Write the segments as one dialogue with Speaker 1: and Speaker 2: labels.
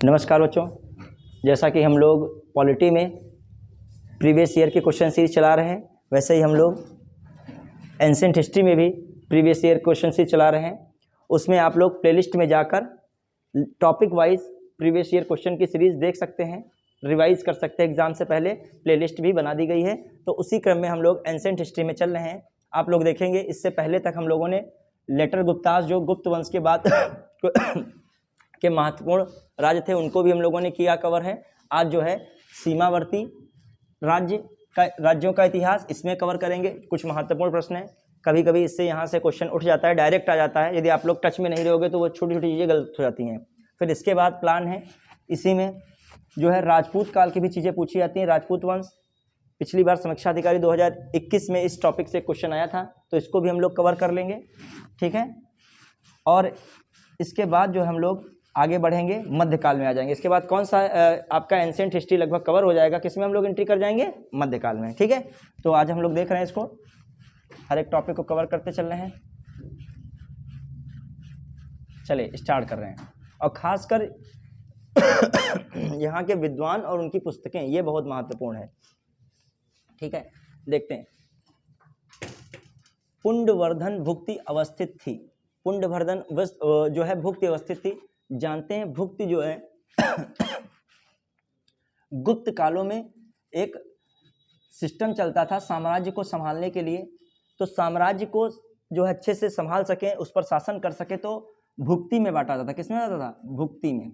Speaker 1: नमस्कार बच्चों, जैसा कि हम लोग पॉलिटी में प्रीवियस ईयर के क्वेश्चन सीरीज चला रहे हैं, वैसे ही हम लोग एंशिएंट हिस्ट्री में भी प्रीवियस ईयर क्वेश्चन सीरीज चला रहे हैं। उसमें आप लोग प्लेलिस्ट में जाकर topic wise previous year question की सीरीज़ देख सकते हैं, रिवाइज कर सकते हैं। एग्ज़ाम से पहले प्लेलिस्ट भी बना दी गई है, तो उसी क्रम में हम लोग एंशिएंट हिस्ट्री में चल रहे हैं। आप लोग देखेंगे इससे पहले तक हम लोगों ने लेटर गुप्तास, जो गुप्त वंश के बाद के महत्वपूर्ण राज्य थे, उनको भी हम लोगों ने किया कवर है। आज जो है सीमावर्ती राज्यों का इतिहास, इसमें कवर करेंगे। कुछ महत्वपूर्ण प्रश्न हैं, कभी कभी इससे यहाँ से क्वेश्चन उठ जाता है, डायरेक्ट आ जाता है। यदि आप लोग टच में नहीं रहोगे तो वो छोटी छोटी चीज़ें गलत हो जाती हैं। फिर इसके बाद प्लान है, इसी में जो है राजपूत काल की भी चीज़ें पूछी जाती हैं। राजपूत वंश, पिछली बार समीक्षा अधिकारी 2021 में इस टॉपिक से क्वेश्चन आया था, तो इसको भी हम लोग कवर कर लेंगे, ठीक है। और इसके बाद जो हम लोग आगे बढ़ेंगे, मध्यकाल में आ जाएंगे। इसके बाद कौन सा आपका एंशिएंट हिस्ट्री लगभग कवर हो जाएगा, किसमें हम लोग एंट्री कर जाएंगे, मध्यकाल में, ठीक है। तो आज हम लोग देख रहे हैं इसको, हर एक टॉपिक को कवर करते चल रहे हैं। चलिए स्टार्ट कर रहे हैं। और ख़ासकर यहाँ के विद्वान और उनकी पुस्तकें, ये बहुत महत्वपूर्ण है, ठीक है। देखते हैं। पुंडवर्धन भुक्ति अवस्थित थी। पुंडवर्धन जो है भुक्ति अवस्थित थी। जानते हैं भुक्ति जो है गुप्त कालों में एक सिस्टम चलता था साम्राज्य को संभालने के लिए। तो साम्राज्य को जो है अच्छे से संभाल सके, उस पर शासन कर सके, तो भुक्ति में बांटा जाता था। किसमें बांटा था? भुक्ति में।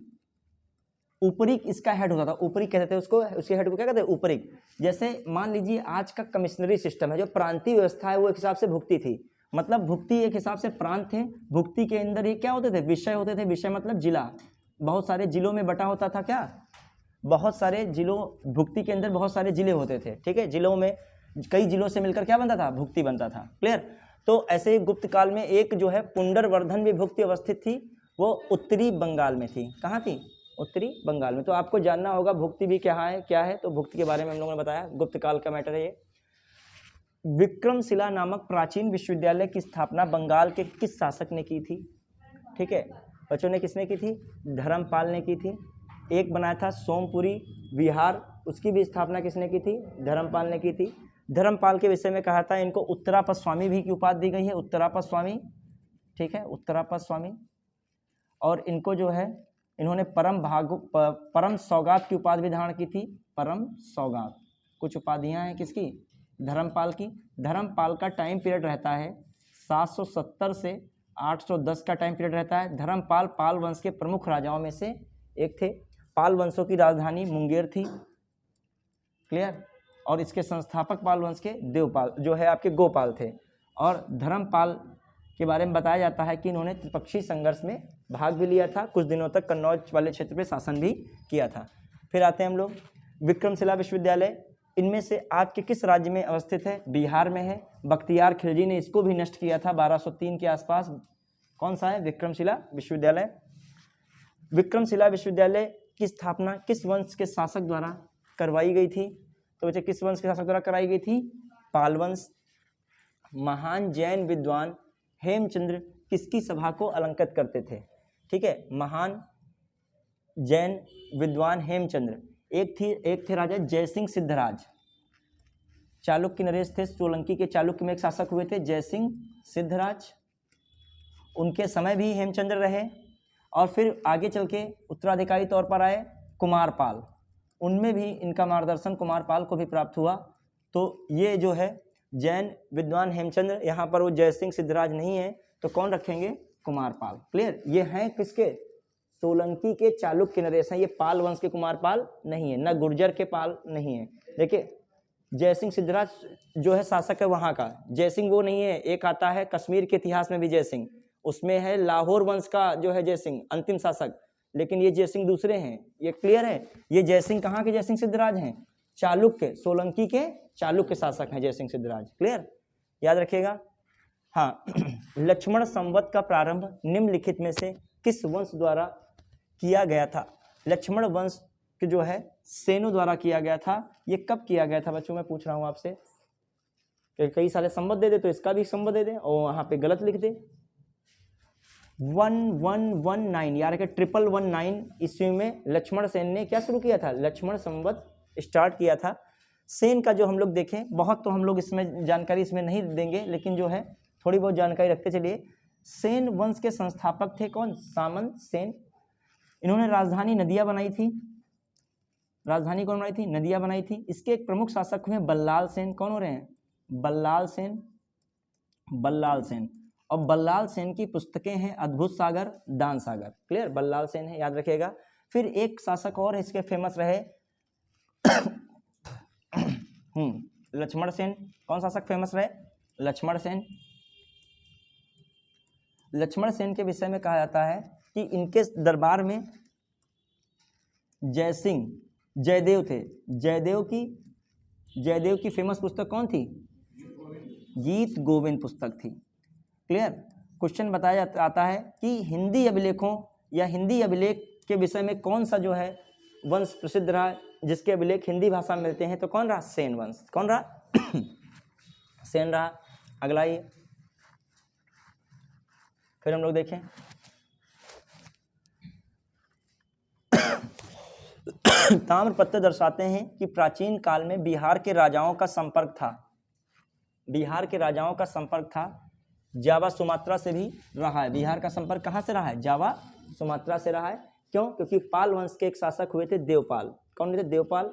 Speaker 1: ऊपरी इसका हेड होता था, ऊपरी कहते थे उसको, उसके हेड को क्या कहते हैं? ऊपरी। जैसे मान लीजिए आज का कमिश्नरी सिस्टम है, जो प्रांतीय व्यवस्था है, वो एक हिसाब से भुक्ति थी। मतलब भुक्ति एक हिसाब से प्रांत थे। भुक्ति के अंदर ये क्या होते थे? विषय होते थे। विषय मतलब जिला, बहुत सारे जिलों में बटा होता था। क्या? बहुत सारे जिलों, भुक्ति के अंदर बहुत सारे जिले होते थे, ठीक है। जिलों में कई जिलों से मिलकर क्या बनता था? भुक्ति बनता था। क्लियर? तो ऐसे ही गुप्त काल में एक जो है पुंडरवर्धन भी भुक्ति अवस्थित थी, वो उत्तरी बंगाल में थी। कहाँ थी? उत्तरी बंगाल में। तो आपको जानना होगा भुक्ति भी क्या है। तो भुक्ति के बारे में हम लोगों ने बताया, गुप्त काल का मैटर है ये। विक्रमशिला नामक प्राचीन विश्वविद्यालय की स्थापना बंगाल के किस शासक ने की थी? ठीक है बच्चों ने, किसने की थी? धर्मपाल ने की थी। एक बनाया था सोमपुरी विहार, उसकी भी स्थापना किसने की थी? धर्मपाल ने की थी। धर्मपाल के विषय में कहा था इनको उत्तरापद स्वामी भी की उपाधि दी गई है, उत्तरापद स्वामी, ठीक है, उत्तरापद स्वामी। और इनको जो है इन्होंने परम सौगात की उपाधि भी धारण की थी। परम सौगात, कुछ उपाधियां हैं किसकी? धर्मपाल की। धर्मपाल का टाइम पीरियड रहता है 770 से 810 का टाइम पीरियड रहता है। धर्मपाल पाल वंश के प्रमुख राजाओं में से एक थे। पाल वंशों की राजधानी मुंगेर थी। क्लियर? और इसके संस्थापक पाल वंश के देवपाल जो है आपके गोपाल थे। और धर्मपाल के बारे में बताया जाता है कि इन्होंने त्रिपक्षीय संघर्ष में भाग भी लिया था, कुछ दिनों तक कन्नौज वाले क्षेत्र पे शासन भी किया था। फिर आते हैं हम लोग विक्रमशिला विश्वविद्यालय, इनमें से आज के किस राज्य में अवस्थित है? बिहार में है। बख्तियार खिलजी ने इसको भी नष्ट किया था 1203 के आसपास। कौन सा है? विक्रमशिला विश्वविद्यालय। विक्रमशिला विश्वविद्यालय की स्थापना किस वंश के शासक द्वारा करवाई गई थी? तो बच्चे किस वंश के शासक द्वारा कराई गई थी? पाल वंश। महान जैन विद्वान हेमचंद्र किसकी सभा को अलंकृत करते थे? ठीक है, महान जैन विद्वान हेमचंद्र। एक थे राजा जयसिंह सिद्धराज, चालुक्य नरेश थे, सोलंकी के चालुक्य में एक शासक हुए थे जयसिंह सिद्धराज, उनके समय भी हेमचंद्र रहे। और फिर आगे चल के उत्तराधिकारी तौर पर आए कुमारपाल, उनमें भी इनका मार्गदर्शन कुमारपाल को भी प्राप्त हुआ। तो ये जो है जैन विद्वान हेमचंद्र, यहाँ पर वो जयसिंह सिद्धराज नहीं है, तो कौन रखेंगे? कुमारपाल। क्लियर? ये हैं किसके? सोलंकी के चालुक्य नरेश हैं, ये पाल वंश के कुमारपाल नहीं है, न गुर्जर के पाल नहीं है। देखिए जयसिंह सिद्धराज जो है शासक है वहाँ का, जयसिंह वो नहीं है। एक आता है कश्मीर के इतिहास में भी जयसिंह, उसमें है लाहौर वंश का जो है जयसिंह अंतिम शासक, लेकिन ये जयसिंह दूसरे हैं। ये क्लियर है? ये जयसिंह कहाँ के? जयसिंह सिद्धराज हैं, चालुक्य, सोलंकी के चालुक्य शासक हैं जयसिंह सिद्धराज। क्लियर? याद रखिएगा। हाँ लक्ष्मण संवत का प्रारंभ निम्नलिखित में से किस वंश द्वारा किया गया था? लक्ष्मण वंश के जो है सेनों द्वारा किया गया था। ये कब किया गया था बच्चों? मैं पूछ रहा हूँ आपसे। कई सारे संवत दे दे तो इसका भी संवत दे दे, और वहाँ पे गलत लिख दे। 1119 यार के 1119 ईस्वी में लक्ष्मण सेन ने क्या शुरू किया था, लक्ष्मण संवत स्टार्ट किया था। सेन का जो हम लोग देखें, बहुत तो हम लोग इसमें जानकारी इसमें नहीं देंगे, लेकिन जो है थोड़ी बहुत जानकारी रखते चलिए। सेन वंश के संस्थापक थे कौन, सामंत सेन। इन्होंने राजधानी नदिया बनाई थी, राजधानी कौन बनाई थी, नदिया बनाई थी। इसके एक प्रमुख शासक हुए बल्लाल सेन। कौन हो रहे हैं, बल्लाल सेन, बल्लाल सेन। और बल्लाल सेन की पुस्तकें हैं अद्भुत सागर, दान सागर। क्लियर, बल्लाल सेन है, याद रखिएगा। फिर एक शासक और इसके फेमस रहे लक्ष्मण सेन। कौन शासक फेमस रहे, लक्ष्मण सेन। लक्ष्मण सेन के विषय में कहा जाता है कि इनके दरबार में जय सिंह, जयदेव थे। जयदेव की फेमस पुस्तक कौन थी, गीत गोविंद पुस्तक थी। क्लियर। क्वेश्चन बताया आता है कि हिंदी अभिलेखों या हिंदी अभिलेख के विषय में कौन सा जो है वंश प्रसिद्ध रहा, जिसके अभिलेख हिंदी भाषा में मिलते हैं, तो कौन रहा, सेन वंश। कौन रहा सेन रहा। अगला ये फिर हम लोग देखें ताम्रपत्र दर्शाते हैं कि प्राचीन काल में बिहार के राजाओं का संपर्क था, बिहार के राजाओं का संपर्क था जावा सुमात्रा से भी रहा है। बिहार का संपर्क कहाँ से रहा है, जावा सुमात्रा से रहा है। क्यों, क्योंकि पाल वंश के एक शासक हुए थे देवपाल। कौन थे, देवपाल।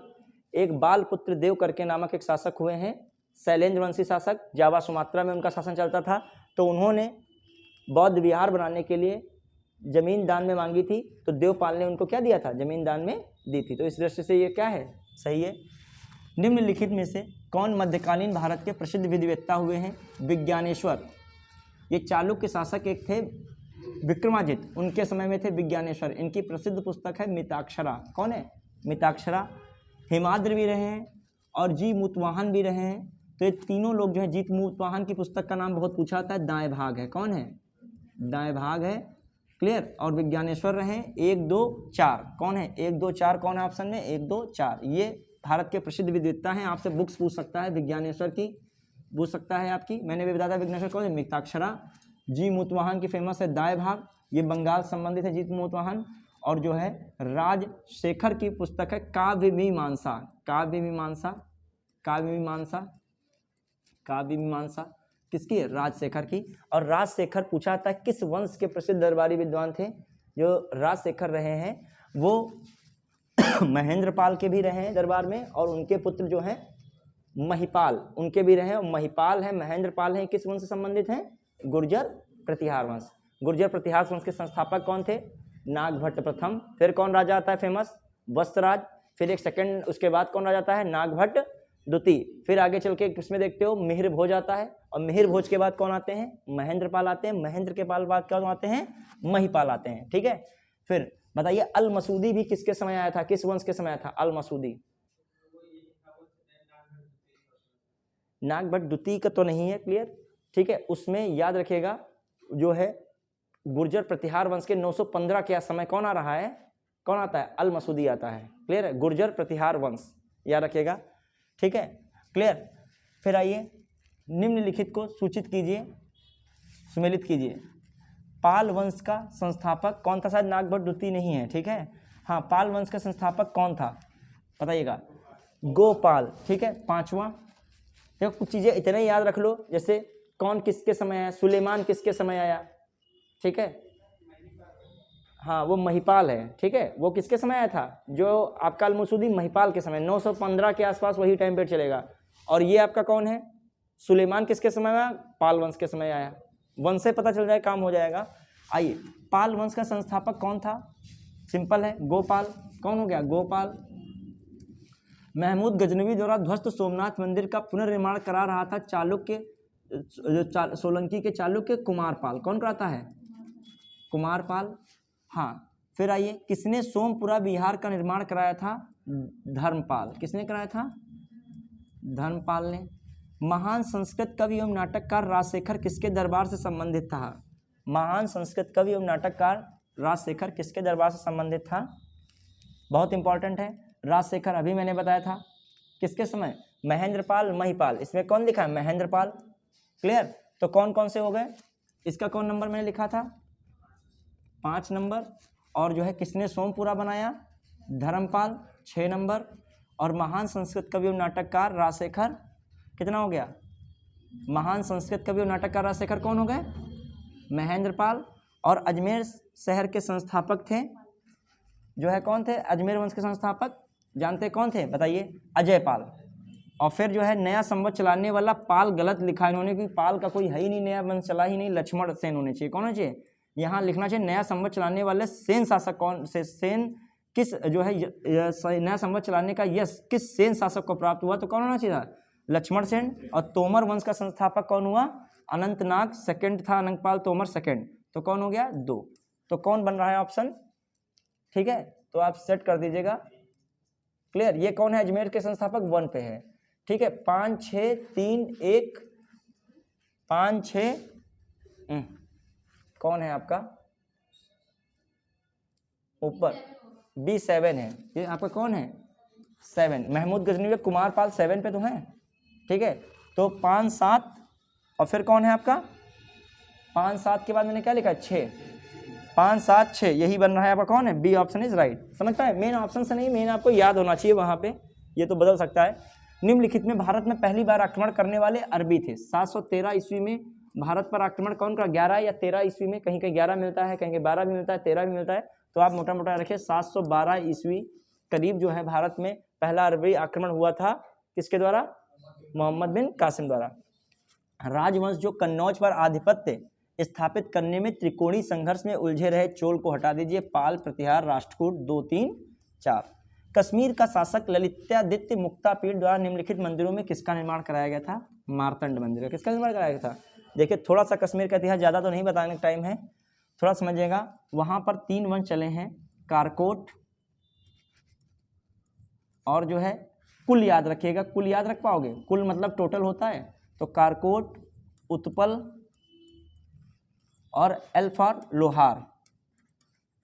Speaker 1: एक बाल पुत्र देव करके नामक एक शासक हुए हैं, शैलेंद्र वंशी शासक, जावा सुमात्रा में उनका शासन चलता था। तो उन्होंने बौद्ध विहार बनाने के लिए जमीन दान में मांगी थी, तो देवपाल ने उनको क्या दिया था, जमीन दान में दी थी। तो इस दृष्टि से ये क्या है, सही है। निम्नलिखित में से कौन मध्यकालीन भारत के प्रसिद्ध विधिवेत्ता हुए हैं, विज्ञानेश्वर। ये चालुक्य शासक एक थे विक्रमादित्य, उनके समय में थे विज्ञानेश्वर। इनकी प्रसिद्ध पुस्तक है मिताक्षरा। कौन है, मिताक्षरा। हिमाद्र भी रहे हैं और जी मूतवाहन भी रहे हैं। तो ये तीनों लोग जो है, जीत मूतवाहन की पुस्तक का नाम बहुत पूछा जाता है, दाएं भाग है। कौन है, दाएं भाग है। क्लियर। और विज्ञानेश्वर रहे 1 2 4। कौन है, 1 2 4 कौन है ऑप्शन में, 1 2 4। ये भारत के प्रसिद्ध विद्वता हैं। आपसे बुक्स पूछ सकता है, विज्ञानेश्वर की पूछ सकता है आपकी। मैंने भी बताया विज्ञानेश्वर कौन है, मिताक्षरा। जी मूतवाहन की फेमस है दाएं भाग, ये बंगाल संबंधित है जीत मूतवाहन। और जो है राजशेखर की पुस्तक है काव्य मीमांसा। काव्य मीमांसा, काव्य मीमांसा, काव्य मीमांसा किसकी है, राजशेखर की। और राजशेखर पूछा था किस वंश के प्रसिद्ध दरबारी विद्वान थे। जो राजशेखर रहे हैं वो महेंद्रपाल के भी रहे हैं दरबार में, और उनके पुत्र जो हैं महिपाल, उनके भी रहे हैं। महिपाल है, महेंद्रपाल है, किस वंश से संबंधित हैं, गुर्जर प्रतिहार वंश। गुर्जर प्रतिहार वंश के संस्थापक कौन थे, नागभट्ट प्रथम। फिर कौन राजा आता है फेमस, वत्सराज। फिर एक सेकंड उसके बाद कौन राजा आता है, नागभट्ट द्वितीय। फिर आगे चल के किसमें देखते हो, मिहिर भोज आता है। और मिहिर भोज के बाद कौन आते हैं, महेंद्रपाल आते हैं। महेंद्र के बाद कौन आते हैं, महिपाल आते हैं। ठीक है। फिर बताइए अल मसूदी भी किसके समय आया था, किस वंश के समय आया था अल मसूदी। नागभट्ट द्वितीय का तो नहीं है, क्लियर। ठीक है। उसमें याद रखिएगा जो है गुर्जर प्रतिहार वंश के 915 के समय कौन आ रहा है, कौन आता है, अल मसूदी आता है। क्लियर है, गुर्जर प्रतिहार वंश याद रखिएगा। ठीक है, क्लियर। फिर आइए निम्नलिखित को सूचित कीजिए, सुमेलित कीजिए। पाल वंश का संस्थापक कौन था, शायद नागभट्ट द्वितीय नहीं है। ठीक है, हाँ, पाल वंश का संस्थापक कौन था बताइएगा, गोपाल। ठीक है, पांचवा। देखो कुछ चीज़ें इतने याद रख लो, जैसे कौन किसके समय आया, सुलेमान किसके समय आया। ठीक है, हाँ वो महिपाल है। ठीक है, वो किसके समय आया था, जो आपका अल मसूदी महिपाल के समय 915 के आसपास वही टाइम पीरियड चलेगा। और ये आपका कौन है, सुलेमान किसके समय आया, पाल वंश के समय आया। वंश से पता चल जाए काम हो जाएगा। आइए, पाल वंश का संस्थापक कौन था, सिंपल है, गोपाल। कौन हो गया, गोपाल। महमूद गजनवी द्वारा ध्वस्त सोमनाथ मंदिर का पुनर्निर्माण करा रहा था चालुक्य, सोलंकी के चालुक्य कुमारपाल। कौन कराता है, कुमारपाल। हाँ, फिर आइए, किसने सोमपुरा बिहार का निर्माण कराया था, धर्मपाल। किसने कराया था, धर्मपाल ने। महान संस्कृत कवि एवं नाटककार राजशेखर किसके दरबार से संबंधित था। महान संस्कृत कवि एवं नाटककार राजशेखर किसके दरबार से संबंधित था, बहुत इंपॉर्टेंट है। राजशेखर अभी मैंने बताया था किसके समय, महेंद्रपाल महिपाल। इसमें कौन लिखा है, महेंद्रपाल। क्लियर। तो कौन कौन से हो गए, इसका कौन नंबर मैंने लिखा था, 5 नंबर, और जो है किसने सोमपुरा बनाया, धर्मपाल 6 नंबर, और महान संस्कृत कवि और नाटककार राजशेखर, कितना हो गया, महान संस्कृत कवि और नाटककार राजशेखर कौन हो गए, महेंद्रपाल। और अजमेर शहर के संस्थापक थे जो है कौन थे, अजमेर वंश के संस्थापक जानते कौन थे बताइए, अजयपाल। और फिर जो है नया संवत चलाने वाला पाल गलत लिखा इन्होंने, क्योंकि पाल का कोई है ही नहीं, नया वंश चला ही नहीं, लक्ष्मण सेन होने चाहिए, कौन होना चाहिए, यहाँ लिखना चाहिए नया संवत चलाने वाले सेन शासक कौन से, सेन किस जो है नया संवत चलाने का यश किस सेन शासक को प्राप्त हुआ, तो कौन होना चाहिए, लक्ष्मण सेन। और तोमर वंश का संस्थापक कौन हुआ, अनंतनाग सेकंड था, अनंगपाल तोमर सेकंड, तो कौन हो गया 2। तो कौन बन रहा है ऑप्शन, ठीक है, तो आप सेट कर दीजिएगा, क्लियर। ये कौन है, अजमेर के संस्थापक 1 पे है, ठीक है। 5 6 3 1 5 6 कौन है आपका ऊपर, B7 है, ये आपका कौन है 7, महमूद गजनवी कुमारपाल 7 पे तो है, ठीक है। तो 5 7 और फिर कौन है आपका 5 7 के बाद मैंने क्या लिखा है 6, 5 7 6 यही बन रहा है आपका कौन है, बी ऑप्शन इज राइट। समझ पाए, मेन ऑप्शन से नहीं, मेन आपको याद होना चाहिए वहां पे, ये तो बदल सकता है। निम्नलिखित में भारत में पहली बार आक्रमण करने वाले अरबी थे। 713 ईस्वी में भारत पर आक्रमण कौन करा, 11 या 13 ईस्वी में, कहीं कहीं 11 मिलता है, कहीं कहीं 12 भी मिलता है, 13 भी मिलता है, तो आप मोटा मोटा रखिए 712 ईस्वी करीब जो है भारत में पहला अरबी आक्रमण हुआ था, किसके द्वारा, मोहम्मद बिन कासिम द्वारा। राजवंश जो कन्नौज पर आधिपत्य स्थापित करने में त्रिकोणीय संघर्ष में उलझे रहे, चोल को हटा दीजिए, पाल, प्रतिहार, राष्ट्रकूट 2 3 4। कश्मीर का शासक ललित्यादित्य मुक्तापीड़ द्वारा निम्नलिखित मंदिरों में किसका निर्माण कराया गया था, मार्तंड मंदिर का, किसका निर्माण कराया गया था। देखिए थोड़ा सा कश्मीर का इतिहास ज़्यादा तो नहीं बताने का टाइम है, थोड़ा समझिएगा। वहाँ पर 3 वंश चले हैं, कारकोट और जो है कुल याद रखिएगा, कुल याद रख पाओगे, कुल मतलब टोटल होता है, तो कारकोट, उत्पल और एल फॉर लोहार,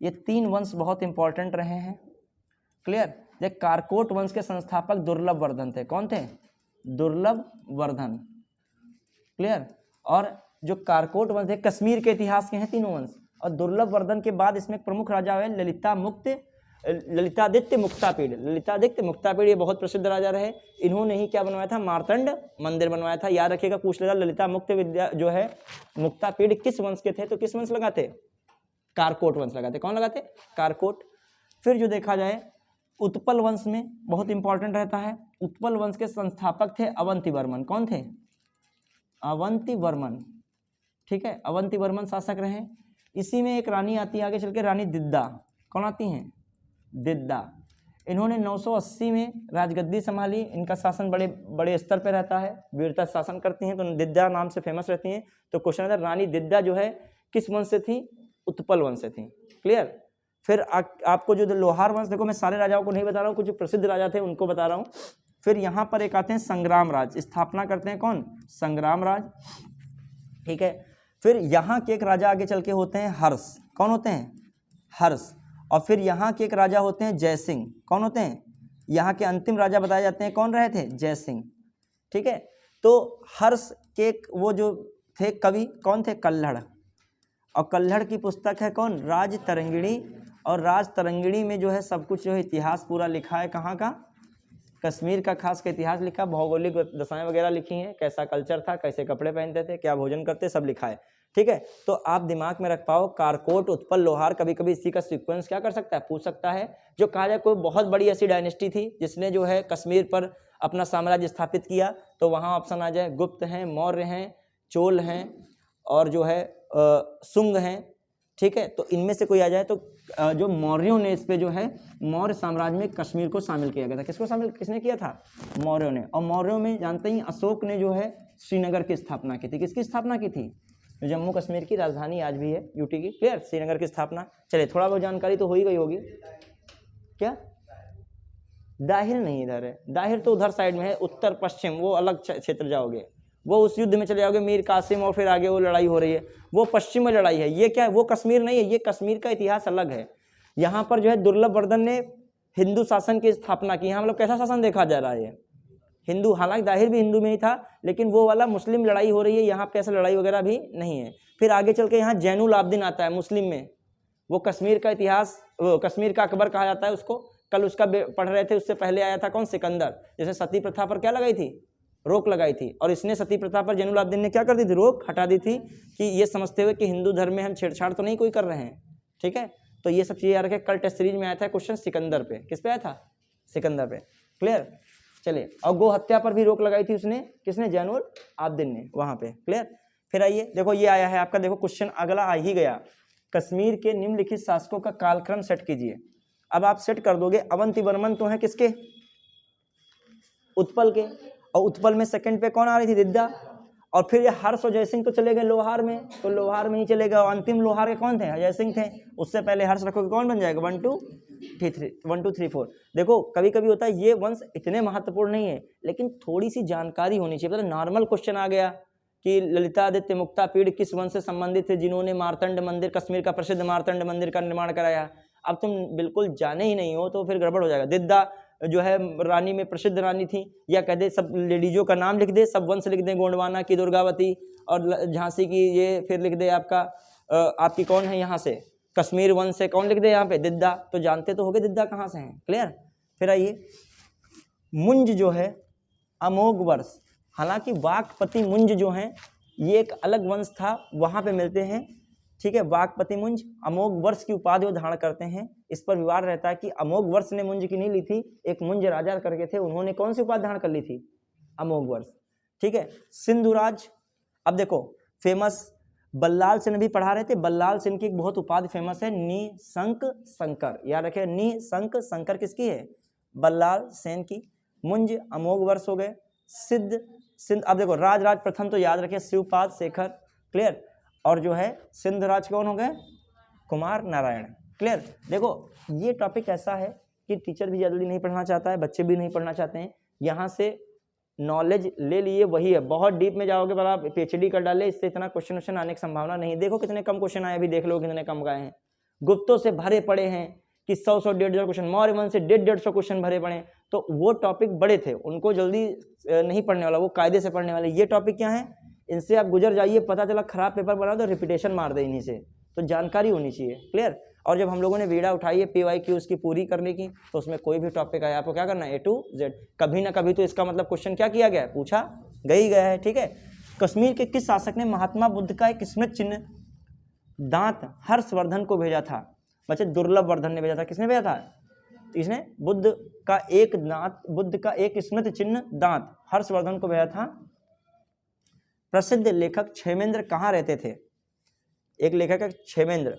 Speaker 1: ये 3 वंश बहुत इंपॉर्टेंट रहे हैं, क्लियर। देख कारकोट वंश के संस्थापक दुर्लभ वर्धन थे, कौन थे, दुर्लभ वर्धन, क्लियर। और जो कारकोट वंश है कश्मीर के इतिहास के हैं 3 वंश, और दुर्लभ वर्धन के बाद इसमें एक प्रमुख राजा है ललितादित्य मुक्तापीड़। ललितादित्य मुक्तापीड़ ये बहुत प्रसिद्ध राजा रहे, इन्होंने ही क्या बनवाया था, मार्तंड मंदिर बनवाया था। याद रखिएगा, पूछ लेगा ललिता मुक्त विद्या जो है मुक्तापीड़ किस वंश के थे, तो किस वंश लगाते, कारकोट वंश लगाते, कौन लगाते, कारकोट। फिर जो देखा जाए उत्पल वंश में बहुत इंपॉर्टेंट रहता है, उत्पल वंश के संस्थापक थे अवंती वर्मन, कौन थे, अवंती वर्मन, ठीक है, अवंती वर्मन शासक रहे। इसी में एक रानी आती है आगे चल के, रानी दिद्दा, कौन आती हैं, दिद्दा। इन्होंने 980 में राजगद्दी संभाली, इनका शासन बड़े बड़े स्तर पर रहता है, वीरता शासन करती हैं, तो दिद्दा नाम से फेमस रहती हैं। तो क्वेश्चन है रानी दिद्दा जो है किस वंश से थी, उत्पल वंश से थी, क्लियर। फिर आपको जो लोहार वंश, देखो मैं सारे राजाओं को नहीं बता रहा हूँ, कुछ जो प्रसिद्ध राजा थे उनको बता रहा हूँ। फिर यहाँ पर एक आते हैं संग्राम राज, स्थापना करते हैं कौन, संग्राम राज, ठीक है। फिर यहाँ के एक राजा आगे चल के होते हैं हर्ष, कौन होते हैं, हर्ष। और फिर यहाँ के एक राजा होते हैं जय सिंह, कौन होते हैं, यहाँ के अंतिम राजा बताए जाते हैं, कौन रहे थे, जय सिंह, ठीक है। तो हर्ष के वो जो थे कवि कौन थे, कल्हड़, और कल्हड़ की पुस्तक है कौन, राज तरंगिणी। और राज तरंगिणी में जो है सब कुछ जो है इतिहास पूरा लिखा है, कहाँ का, कश्मीर का खास का इतिहास लिखा, भौगोलिक दशाएं वगैरह लिखी हैं, कैसा कल्चर था, कैसे कपड़े पहनते थे, क्या भोजन करते, सब लिखा है, ठीक है। तो आप दिमाग में रख पाओ, कारकोट, उत्पल, लोहार, कभी कभी इसी का सीक्वेंस क्या कर सकता है, पूछ सकता है। जो कहा जाए कोई बहुत बड़ी ऐसी डायनेस्टी थी जिसने जो है कश्मीर पर अपना साम्राज्य स्थापित किया, तो वहाँ ऑप्शन आ जाए, गुप्त हैं, मौर्य हैं, चोल हैं, और जो है सुंग हैं, ठीक है। तो इनमें से कोई आ जाए, तो जो मौर्यों ने इस पे जो है मौर्य साम्राज्य में कश्मीर को शामिल किया गया था। किसको शामिल, किसने किया था, मौर्यों ने। और मौर्यों में जानते ही अशोक ने जो है श्रीनगर की स्थापना की थी। किसकी स्थापना की थी, जम्मू कश्मीर की राजधानी आज भी है यूटी की, क्लियर, श्रीनगर की स्थापना। चलिए थोड़ा बहुत जानकारी तो हो ही गई होगी। क्या, दाहिर नहीं इधर है, दाहिर तो उधर साइड में है, उत्तर पश्चिम वो अलग क्षेत्र जाओगे, वो उस युद्ध में चले जाओगे, मीर कासिम, और फिर आगे वो लड़ाई हो रही है, वो पश्चिम में लड़ाई है। ये क्या है, वो कश्मीर नहीं है, ये कश्मीर का इतिहास अलग है। यहाँ पर जो है दुर्लभ वर्धन ने हिंदू शासन की स्थापना की। यहाँ मतलब कैसा शासन देखा जा रहा है, हिंदू, हालांकि दाहिर भी हिंदू में ही था, लेकिन वो वाला मुस्लिम लड़ाई हो रही है, यहाँ पे ऐसा लड़ाई वगैरह भी नहीं है। फिर आगे चल के यहाँ जैनुल आबदीन आता है मुस्लिम में, वो कश्मीर का इतिहास, वो कश्मीर का अकबर कहा जाता है उसको। कल उसका पढ़ रहे थे, उससे पहले आया था कौन, सिकंदर। जैसे सती प्रथा पर क्या लगाई थी, रोक लगाई थी, और इसने सती प्रथा पर जैनुल आबदीन ने क्या कर दी थी, रोक हटा दी थी, कि ये समझते हुए कि हिंदू धर्म में हम छेड़छाड़ तो नहीं कोई कर रहे हैं, ठीक है। तो ये सब चीज़ें याद रखें। कल टेस्ट सीरीज में आया था क्वेश्चन सिकंदर पे, किस पे आया था, सिकंदर पे, क्लियर। चलिए, और गो हत्या पर भी रोक लगाई थी उसने, किसने, जैनुल आबदीन ने, वहाँ पे, क्लियर। फिर आइए देखो, ये आया है आपका, देखो क्वेश्चन अगला आ ही गया, कश्मीर के निम्नलिखित शासकों का कालक्रम सेट कीजिए। अब आप सेट कर दोगे, अवंती वर्मन तो है किसके, उत्पल के, और उत्पल में सेकंड पे कौन आ रही थी, दिद्दा, और फिर ये हर्ष और जयसिंह तो चले गए लोहार में, तो लोहार में ही चले गए, और अंतिम लोहार के कौन थे, जयसिंह थे। उससे पहले हर्ष रखोगे कौन बन जाएगा, 1 2 3 4। देखो कभी कभी होता है ये वंश इतने महत्वपूर्ण नहीं है, लेकिन थोड़ी सी जानकारी होनी चाहिए। मतलब नॉर्मल क्वेश्चन आ गया कि ललितादित्य मुक्तापीड़ किस वंश से संबंधित थे, जिन्होंने मार्तंड मंदिर, कश्मीर का प्रसिद्ध मार्तंड मंदिर का निर्माण कराया। अब तुम बिल्कुल जाने ही नहीं हो तो फिर गड़बड़ हो जाएगा। दिद्दा जो है रानी में प्रसिद्ध रानी थी, या कह दे सब लेडीजों का नाम लिख दे, सब वंश लिख दे, गोंडवाना की दुर्गावती, और झांसी की ये, फिर लिख दे आपका आपकी कौन है यहाँ से, कश्मीर वंश से कौन लिख दे यहाँ पे, दिद्दा। तो जानते तो होगे दिद्दा कहाँ से हैं, क्लियर। फिर आइए, मुंज जो है अमोघ वर्ष, हालांकि वाकपति मुंज जो हैं ये एक अलग वंश था, वहाँ पे मिलते हैं, ठीक है। वाकपति मुंज अमोघ वर्ष की उपाधि वो धारण करते हैं। इस पर विवाद रहता है कि अमोघ वर्ष ने मुंज की नहीं ली थी, एक मुंज राजा करके थे, उन्होंने कौन सी उपाधि धारण कर ली थी, अमोघ वर्ष, ठीक है। सिंधुराज, अब देखो फेमस बल्लाल सेन भी पढ़ा रहे थे, बल्लाल सेन की एक बहुत उपाधि फेमस है, निशंक शंकर, याद रखे, निशंक शंकर किसकी है, बल्लाल सेन की। मुंज अमोघ वर्ष हो गए। सिंध, अब देखो राज प्रथम तो याद रखे, शिवपाद शेखर, क्लियर। और जो है सिंधराज कौन हो गए, कुमार नारायण, क्लियर। देखो ये टॉपिक ऐसा है कि टीचर भी जल्दी नहीं पढ़ना चाहता है, बच्चे भी नहीं पढ़ना चाहते हैं, यहाँ से नॉलेज ले लिए वही है। बहुत डीप में जाओगे पर आप पीएचडी कर डाले, इससे इतना क्वेश्चन आने की संभावना नहीं। देखो कितने कम क्वेश्चन आए, अभी देख लो कितने कम गए हैं। गुप्तों से भरे पड़े हैं कि 100-150 क्वेश्चन, मौर्य वंश से 150 क्वेश्चन भरे पड़े, तो वो टॉपिक बड़े थे, उनको जल्दी नहीं पढ़ने वाला, वो कायदे से पढ़ने वाले। ये टॉपिक क्या है, इनसे आप गुजर जाइए, पता चला खराब पेपर बना तो रिपीटेशन मार दे इन्हीं से, तो जानकारी होनी चाहिए, क्लियर। और जब हम लोगों ने वीडियो उठाई है PYQ उसकी पूरी करने की, तो उसमें कोई भी टॉपिक आया आपको क्या करना है, A to Z, कभी ना कभी तो इसका मतलब क्वेश्चन क्या किया गया है, पूछा गया है, ठीक है। कश्मीर के किस शासक ने महात्मा बुद्ध का एक स्मृति चिन्ह दांत हर्षवर्धन को भेजा था, बच्चे दुर्लभ वर्धन ने भेजा था, किसने भेजा था, इसने बुद्ध का एक स्मृति चिन्ह दांत हर्षवर्धन को भेजा था। प्रसिद्ध लेखक क्षेमेंद्र कहाँ रहते थे, एक लेखक है क्षेमेंद्र,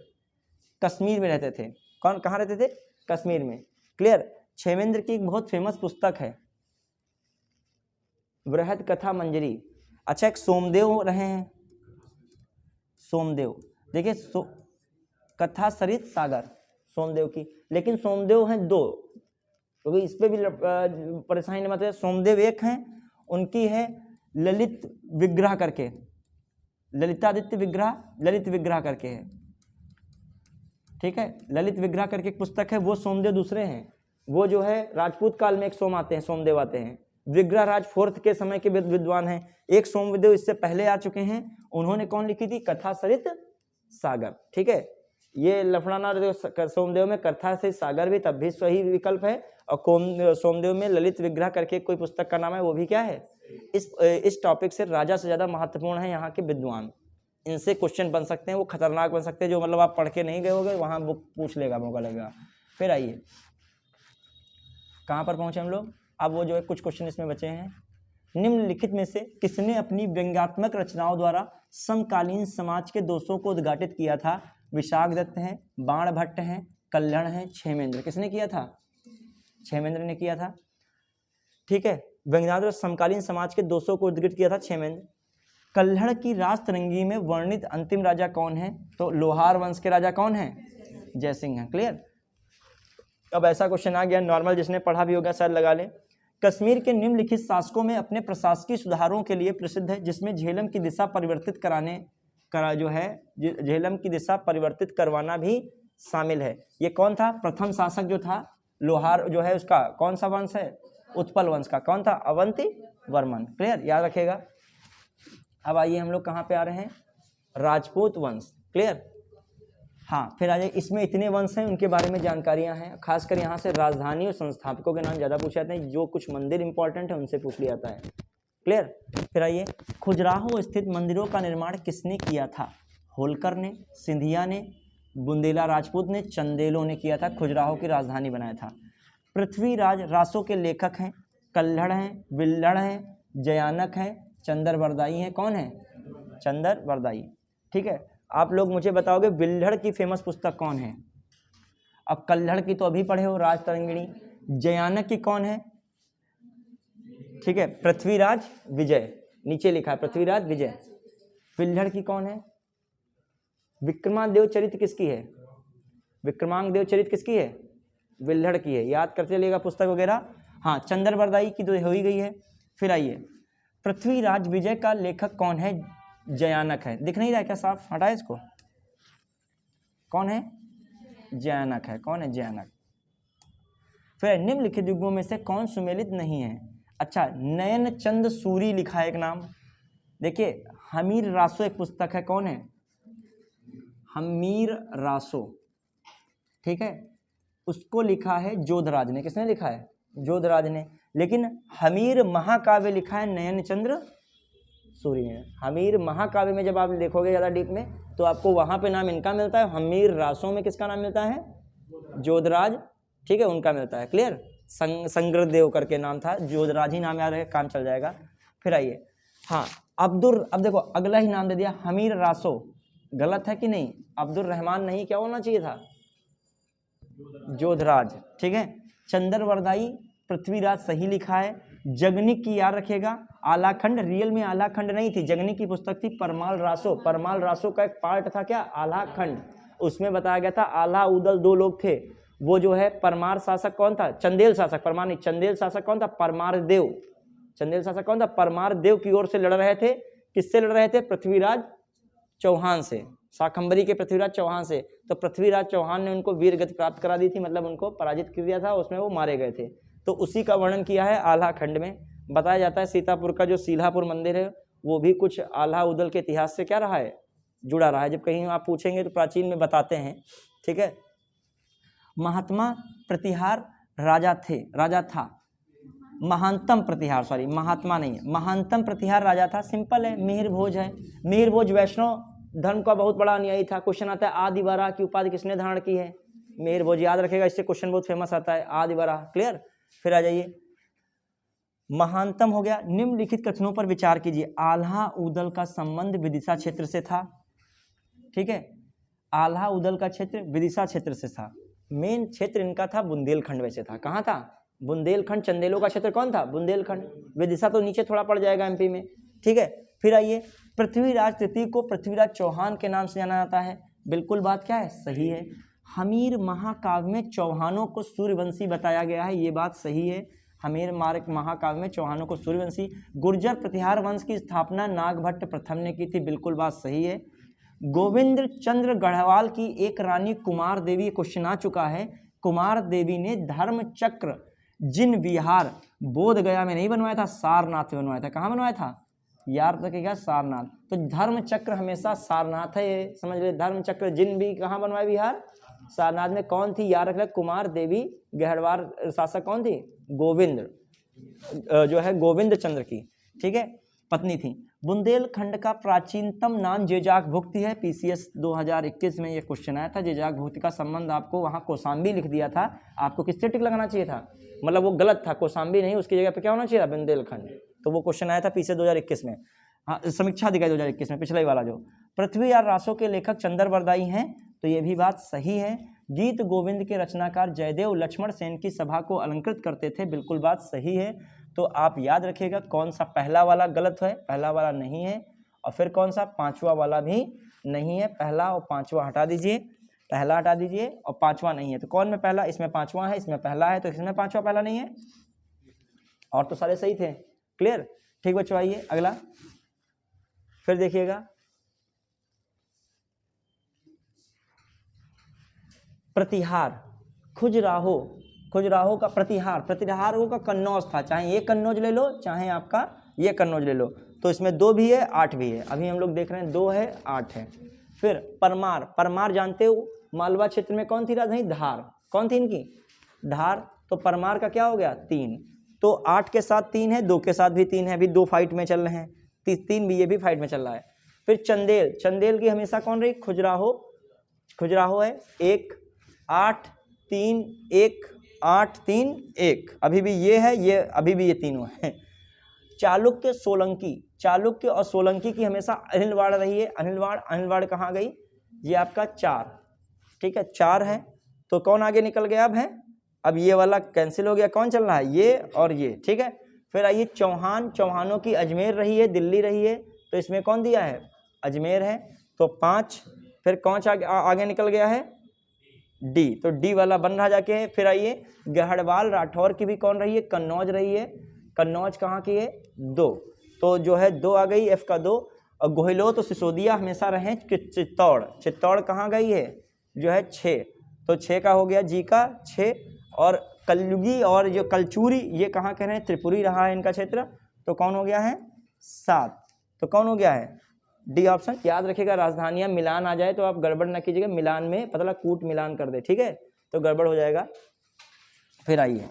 Speaker 1: कश्मीर में रहते थे। कौन, कहाँ रहते थे, कश्मीर में, क्लियर। क्षेमेंद्र की एक बहुत फेमस पुस्तक है बृहद कथा मंजरी। अच्छा, एक सोमदेव रहे हैं, सोमदेव, देखिए कथा सरित सागर सोमदेव की, लेकिन सोमदेव हैं 2, क्योंकि इस पर भी परेशानी मत है। सोमदेव एक हैं, उनकी है ललित विग्रह करके, ललितादित्य विग्रह, ललित विग्रह करके है, ठीक है। ललित विग्रह करके एक पुस्तक है, वो सोमदेव दूसरे हैं। वो जो है राजपूत काल में एक सोमदेव आते हैं, विग्रह राज 4th के समय के विद्वान हैं। एक सोमदेव इससे पहले आ चुके हैं, उन्होंने कौन लिखी थी, कथा सरित सागर, ठीक है। ये लफड़ाना सोमदेव में कथा सरित सागर भी तब भी सही विकल्प है, और सोमदेव में ललित विग्रह करके कोई पुस्तक का नाम है, वो भी क्या है। इस टॉपिक से राजा से ज़्यादा महत्वपूर्ण है यहाँ के विद्वान, इनसे क्वेश्चन बन सकते हैं, वो खतरनाक बन सकते हैं, जो मतलब आप पढ़ के नहीं गए होगे वहाँ बुक पूछ लेगा, मौका लगेगा। फिर आइए कहाँ पर पहुँचे हम लोग, अब वो जो है कुछ क्वेश्चन इसमें बचे हैं। निम्नलिखित में से किसने अपनी व्यंग्यात्मक रचनाओं द्वारा समकालीन समाज के दोषों को उद्घाटित किया था। विशाख दत्त हैं, बाण भट्ट हैं, कल्हण हैं, क्षेमेंद्र। किसने किया था, क्षेमेंद्र ने किया था, ठीक है। व्यंग्यात्मक समकालीन समाज के दोषों को उद्घाटित किया था क्षेमेंद्र। कल्हड़ की राजतरंगी में वर्णित अंतिम राजा कौन है, तो लोहार वंश के राजा कौन है, जयसिंह हैं, क्लियर। अब ऐसा क्वेश्चन आ गया नॉर्मल, जिसने पढ़ा भी होगा शायद लगा ले। कश्मीर के निम्नलिखित शासकों में अपने प्रशासकीय सुधारों के लिए प्रसिद्ध है, जिसमें झेलम की दिशा परिवर्तित झेलम की दिशा परिवर्तित करवाना भी शामिल है। ये कौन था, प्रथम शासक जो था लोहार जो है उसका कौन सा वंश है, उत्पल वंश का, कौन था, अवंती वर्मन, क्लियर, याद रखिएगा। अब आइए हम लोग कहाँ पे आ रहे हैं, राजपूत वंश, क्लियर। हाँ, फिर आ जाइए, इसमें इतने वंश हैं उनके बारे में जानकारियां हैं, खासकर यहाँ से राजधानी और संस्थापकों के नाम ज़्यादा पूछे जाते हैं, जो कुछ मंदिर इंपॉर्टेंट है उनसे पूछ लिया जाता है। क्लियर। फिर आइए, खजुराहो स्थित मंदिरों का निर्माण किसने किया था? होलकर ने, सिंधिया ने, बुंदेला राजपूत ने, चंदेलों ने किया था। खजुराहो की राजधानी बनाया था। पृथ्वीराज रासो के लेखक हैं, कल्हड़ हैं, विल्हड़ हैं, जयानक हैं, चंदरबरदाई हैं। कौन है? चंदरबरदाई। ठीक है, आप लोग मुझे बताओगे विल्हड़ की फेमस पुस्तक कौन है? अब कल्हड़ की तो अभी पढ़े हो, राज तरंगिणी। जयानक की कौन है? ठीक है, पृथ्वीराज विजय, नीचे लिखा है पृथ्वीराज विजय। विल्हड़ की कौन है? विक्रमांक चरित्र किसकी है? विक्रमांक चरित्र किसकी है? विल्हड़ की है। याद करते चलिएगा पुस्तक वगैरह। हाँ, चंदरबरदाई की तो हो ही गई है। फिर आइए, पृथ्वीराज विजय का लेखक कौन है? जयानक है। दिख नहीं रहा क्या साफ? हटाए इसको। कौन है? जयानक है। कौन है? जयानक। फिर निम्नलिखित युगों में से कौन सुमेलित नहीं है? अच्छा, नयन चंद सूरी लिखा है एक नाम। देखिए, हमीर रासो एक पुस्तक है। कौन है? हमीर रासो। ठीक है, उसको लिखा है जोधराज ने। किसने लिखा है? जोधराज ने। लेकिन हमीर महाकाव्य लिखा है नयन चंद्र सूरी ने। हमीर महाकाव्य में जब आप देखोगे ज़्यादा डीप में तो आपको वहाँ पे नाम इनका मिलता है। हमीर रासों में किसका नाम मिलता है? जोधराज। ठीक है, उनका मिलता है। क्लियर। संग्रदेव करके नाम था, जोधराज ही नाम याद रहे, काम चल जाएगा। फिर आइए, हाँ, अब देखो अगला ही नाम दे दिया, हमीर रासो। गलत है कि नहीं? अब्दुल रहमान नहीं, क्या होना चाहिए था? जोधराज। ठीक है, चंदरबरदाई, पृथ्वीराज सही लिखा है। जगनिक की याद रखिएगा, आलाखंड, रियल में आलाखंड नहीं थी, जगनिक की पुस्तक थी परमाल रासो। परमाल रासो का एक पार्ट था क्या? आलाखंड। उसमें बताया गया था आला उदल दो लोग थे। वो जो है परमार शासक कौन था? चंदेल शासक। परमार नहीं, चंदेल शासक कौन था? परमार देव। चंदेल शासक कौन था? परमार देव की ओर से लड़ रहे थे। किससे लड़ रहे थे? पृथ्वीराज चौहान से, शाकंभरी के पृथ्वीराज चौहान से। तो पृथ्वीराज चौहान ने उनको वीर गति प्राप्त करा दी थी, मतलब उनको पराजित कर दिया था, उसमें वो मारे गए थे। तो उसी का वर्णन किया है आल्हा खंड में। बताया जाता है सीतापुर का जो सील्हापुर मंदिर है वो भी कुछ आल्हा उदल के इतिहास से क्या रहा है? जुड़ा रहा है। जब कहीं आप पूछेंगे तो प्राचीन में बताते हैं। ठीक है, महात्मा प्रतिहार राजा था। महानतम प्रतिहार, सॉरी महात्मा नहीं है, महानतम प्रतिहार राजा था। सिंपल है, मिहिर भोज है। मिहिर भोज वैष्णव धर्म का बहुत बड़ा अनुयायी था। क्वेश्चन आता है आदि वराह की उपाधि किसने धारण की है? मिहिर भोज। याद रखेगा, इससे क्वेश्चन बहुत फेमस आता है, आदि वराह। क्लियर। फिर आ जाइए, महानतम हो गया। निम्नलिखित कथनों पर विचार कीजिए। आल्हा उदल का संबंध विदिशा क्षेत्र से था। ठीक है, आल्हा उदल का क्षेत्र विदिशा क्षेत्र से था। मेन क्षेत्र इनका था बुंदेलखंड। वैसे था, कहाँ था? बुंदेलखंड। चंदेलों का क्षेत्र कौन था? बुंदेलखंड। विदिशा तो नीचे थोड़ा पड़ जाएगा एमपी में। ठीक है, फिर आइए, पृथ्वीराज तृतीय को पृथ्वीराज चौहान के नाम से जाना जाता है। बिल्कुल बात क्या है? सही है। हमीर महाकाव्य में चौहानों को सूर्यवंशी बताया गया है, ये बात सही है। हमीर महाकाव्य में चौहानों को सूर्यवंशी। गुर्जर प्रतिहार वंश की स्थापना नागभट्ट प्रथम ने की थी, बिल्कुल बात सही है। गोविंद चंद्र गढ़वाल की एक रानी कुमार देवी, क्वेश्चन आ चुका है, कुमार देवी ने धर्म चक्र जिन विहार बोध गया में नहीं बनवाया था, सारनाथ में बनवाया था। कहाँ बनवाया था? याद रखिएगा, सारनाथ। तो धर्म चक्र हमेशा सारनाथ है, ये समझ लीजिए। धर्म चक्र जिन भी कहाँ बनवाया विहार? सारनाथ में। कौन थी? याद रखना, कुमार देवी गढ़वाल शासक कौन थी? गोविंद, जो है गोविंद चंद्र की, ठीक है, पत्नी थी। बुंदेलखंड का प्राचीनतम नाम जेजाक भुक्ति है। पीसीएस 2021 में ये क्वेश्चन आया था। जेजाक भुक्ति का संबंध आपको वहाँ कौशाम्बी लिख दिया था, आपको किससे टिक लगाना चाहिए था? मतलब वो गलत था, कौशाम्बी नहीं, उसकी जगह पे क्या होना चाहिए था? बुंदेलखंड। तो वो क्वेश्चन आया था पीसीएस 2021 में। हाँ, समीक्षा दिखाई 2021 में, पिछला ही वाला जो। पृथ्वी या रासों के लेखक चंदरबरदाई हैं, तो ये भी बात सही है। गीत गोविंद के रचनाकार जयदेव लक्ष्मण सेन की सभा को अलंकृत करते थे, बिल्कुल बात सही है। तो आप याद रखिएगा कौन सा पहला वाला गलत है, पहला वाला नहीं है। और फिर कौन सा? पांचवा वाला भी नहीं है। पहला और पांचवा हटा दीजिए, पहला हटा दीजिए और पांचवा नहीं है। तो कौन में पहला? इसमें पांचवा है, इसमें पहला है, तो इसमें पांचवा पहला नहीं है, और तो सारे सही थे। क्लियर। ठीक बच्चों, आइए अगला फिर देखिएगा। प्रतिहार, खजुराहो का प्रतिहारों का कन्नौज था। चाहे ये कन्नौज ले लो, चाहे आपका ये कन्नौज ले लो। तो इसमें 2 भी है, 8 भी है। अभी हम लोग देख रहे हैं 2 है, 8 है। फिर परमार जानते हो, मालवा क्षेत्र में कौन थी राजधानी? धार। कौन थी इनकी? धार। तो परमार का क्या हो गया? 3। तो 8 के साथ 3 है, 2 के साथ भी 3 है, अभी 2 फाइट में चल रहे हैं, 3 भी, ये भी फाइट में चल रहा है। फिर चंदेल, चंदेल की हमेशा कौन रही? खजुराहो, खजुराहो है 1 8 3 1 8 3 1, अभी भी ये है, ये अभी भी ये तीनों है। चालुक्य सोलंकी, चालुक्य और सोलंकी की हमेशा अनिलवाड़ रही है। अनिलवाड़, अनिलवाड़ कहाँ गई? ये आपका 4, ठीक है 4 है। तो कौन आगे निकल गया अब है? अब ये वाला कैंसिल हो गया, कौन चल रहा है? ये और ये, ठीक है। फिर आइए चौहान, चौहानों की अजमेर रही है, दिल्ली रही है, तो इसमें कौन दिया है? अजमेर है, तो 5। फिर कौन सा आगे निकल गया है? डी, तो डी वाला बन रहा जाके। फिर आइए गहड़वाल राठौर की भी कौन रही है? कन्नौज रही है। कन्नौज कहाँ की है? 2, तो जो है 2 आ गई, एफ का 2। और गोहिलोत तो सिसोदिया हमेशा रहे चित्तौड़, चित्तौड़ कहाँ गई है? जो है 6, तो 6 का हो गया, जी का 6। और कलयुगी और जो कलचूरी, ये कहाँ कह रहे हैं? त्रिपुरी रहा है इनका क्षेत्र, तो कौन हो गया है? 7, तो कौन हो गया है? D option. याद रखिएगा, राजधानियां मिलान आ जाए तो आप गड़बड़ ना कीजिएगा, मिलान में पतला कूट मिलान कर दे, ठीक है, तो गड़बड़ हो जाएगा। फिर आइए,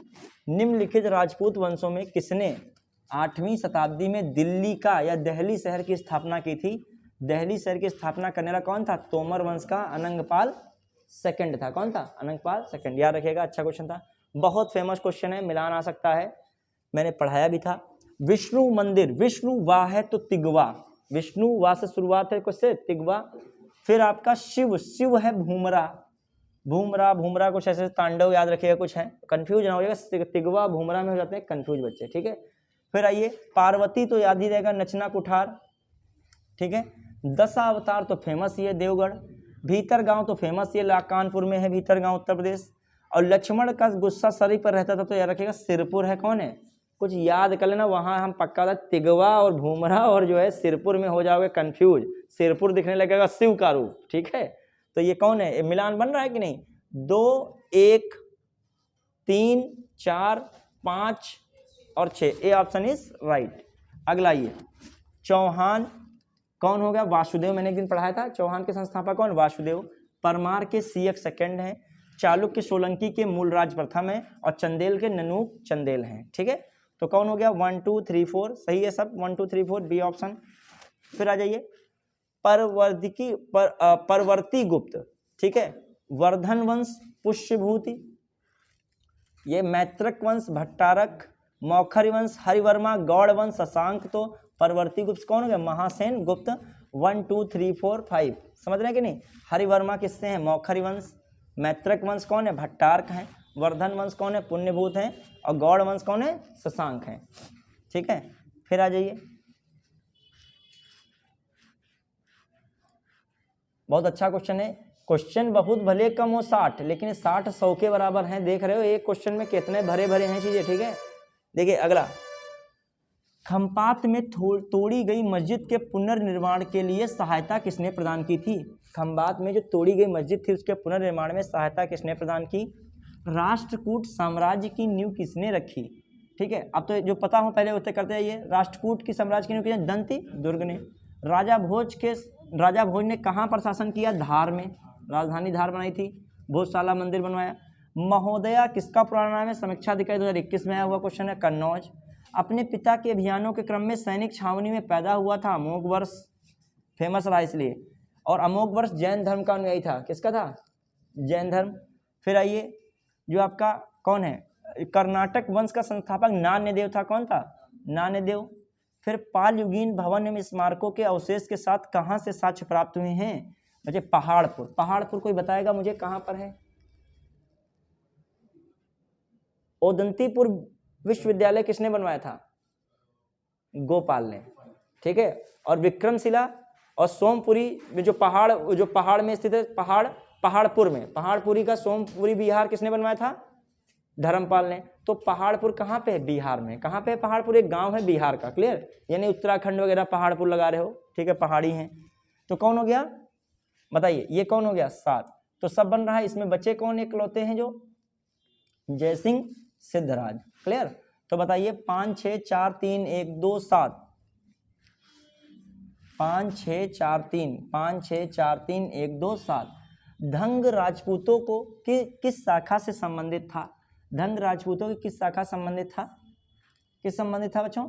Speaker 1: निम्नलिखित राजपूत वंशों में किसने 8वीं शताब्दी में दिल्ली का या दिल्ली शहर की स्थापना की थी? दिल्ली शहर की स्थापना करने वाला कौन था? तोमर वंश का अनंगपाल सेकंड था। कौन था? अनंगपाल सेकंड। याद रखिएगा, अच्छा क्वेश्चन था, बहुत फेमस क्वेश्चन है, मिलान आ सकता है, मैंने पढ़ाया भी था। विष्णु मंदिर, विष्णु वाह है तो तिगवा, विष्णु वाह से शुरुआत है, कुछ से तिगवा। फिर आपका शिव, शिव है भूमरा, भूमरा भूमरा कुछ ऐसे, तांडव याद रखिएगा, कुछ है, कंफ्यूज ना होइएगा, तिगवा भूमरा में हो जाते हैं कंफ्यूज बच्चे, ठीक है। फिर आइए पार्वती, तो याद ही रहेगा नचना कुठार, ठीक है। दशावतार तो फेमस ही है देवगढ़। भीतर गांव तो फेमस ही है, कानपुर में है भीतर गांव, उत्तर प्रदेश। और लक्ष्मण का गुस्सा सरी पर रहता था, तो याद रखिएगा सिरपुर है। कौन है? कुछ याद कर लेना, वहां हम पक्का था, तिगवा और भूमरा और जो है सिरपुर में हो जाओगे कंफ्यूज, सिरपुर दिखने लगेगा शिव का रूप, ठीक है। तो ये कौन है? मिलान बन रहा है कि नहीं? 2 1 3 4 5 और 6, ए ऑप्शन इज राइट। अगला ये चौहान कौन हो गया? वासुदेव, मैंने एक दिन पढ़ाया था, चौहान के संस्थापक कौन? वासुदेव। परमार के सीएक सेकंड हैं, चालुक्य सोलंकी के मूलराज प्रथम है, और चंदेल के ननूक चंदेल हैं, ठीक है। तो कौन हो गया? 1 2 3 4 सही है सब, 1 2 3 4 बी ऑप्शन। फिर आ जाइए परवर्ती गुप्त, ठीक है, वर्धन वंश, पुष्यभूति, ये मैत्रक वंश, भट्टारक, मौखरी वंश, हरिवर्मा, गौड़ वंश, शशांक। तो परवर्ती गुप्त कौन हो गया? महासेन गुप्त। 1 2 3 4 5 समझ रहे हैं कि नहीं? हरिवर्मा किससे हैं? मौखरी वंश। मैत्रक वंश कौन है? भट्टारक हैं। वर्धन वंश कौन है? पुण्यभूत हैं। और गौड़ वंश कौन है? शशांक हैं, ठीक है। फिर आ जाइए, बहुत अच्छा क्वेश्चन है, क्वेश्चन बहुत भले कम हो 60, लेकिन 60 100 के बराबर हैं, देख रहे हो एक क्वेश्चन में कितने भरे भरे हैं चीजें, ठीक है। देखिए अगला, खम्पात में तोड़ी गई मस्जिद के पुनर्निर्माण के लिए सहायता किसने प्रदान की थी? खम्पात में जो तोड़ी गई मस्जिद थी उसके पुनर्निर्माण में सहायता किसने प्रदान की? राष्ट्रकूट साम्राज्य की नींव किसने रखी? ठीक है, अब तो जो पता हो पहले उत्तर करते जाइए। राष्ट्रकूट की साम्राज्य की नींव किसने? दंती दुर्ग ने। राजा भोज ने कहाँ पर शासन किया? धार में, राजधानी धार बनाई थी, भोजशाला मंदिर बनवाया। महोदया किसका पुराना नाम है? समीक्षा अधिकारी 2021 में आया हुआ क्वेश्चन है, कन्नौज। अपने पिता के अभियानों के क्रम में सैनिक छावनी में पैदा हुआ था, अमोघ वर्ष, फेमस रहा इसलिए। और अमोघ वर्ष जैन धर्म का अनुयायी था, किसका था? जैन धर्म। फिर आइए, जो आपका कौन है? कर्नाटक वंश का संस्थापक नान्यदेव था, कौन था? नान्यदेव। फिर पाल युगीन भवन एवं स्मारकों के अवशेष के साथ कहाँ से साक्ष्य प्राप्त हुए हैं? बच्चे पहाड़पुर। पहाड़पुर कोई बताएगा मुझे कहाँ पर है? ओदंतीपुर विश्वविद्यालय किसने बनवाया था? गोपाल ने, ठीक है। और विक्रमशिला और सोमपुरी में जो पहाड़ में स्थित है, पहाड़पुर में, पहाड़पुरी का सोमपुरी बिहार किसने बनवाया था? धर्मपाल ने। तो पहाड़पुर कहाँ पे है? बिहार में। कहाँ पे है पहाड़पुर? एक गांव है बिहार का, क्लियर, यानी उत्तराखंड वगैरह पहाड़पुर लगा रहे हो, ठीक है, पहाड़ी हैं। तो कौन हो गया बताइए? ये कौन हो गया? 7। तो सब बन रहा है। इसमें बच्चे कौन इकलौते हैं? जो जयसिंह सिद्धराज, क्लियर। तो बताइए 5 6 4 3 1 2 7, 5 6 4 3 1 2 7। धंग राजपूतों को किस शाखा से संबंधित था? धंग राजपूतों की किस शाखा संबंधित था? किस संबंधित था बच्चों?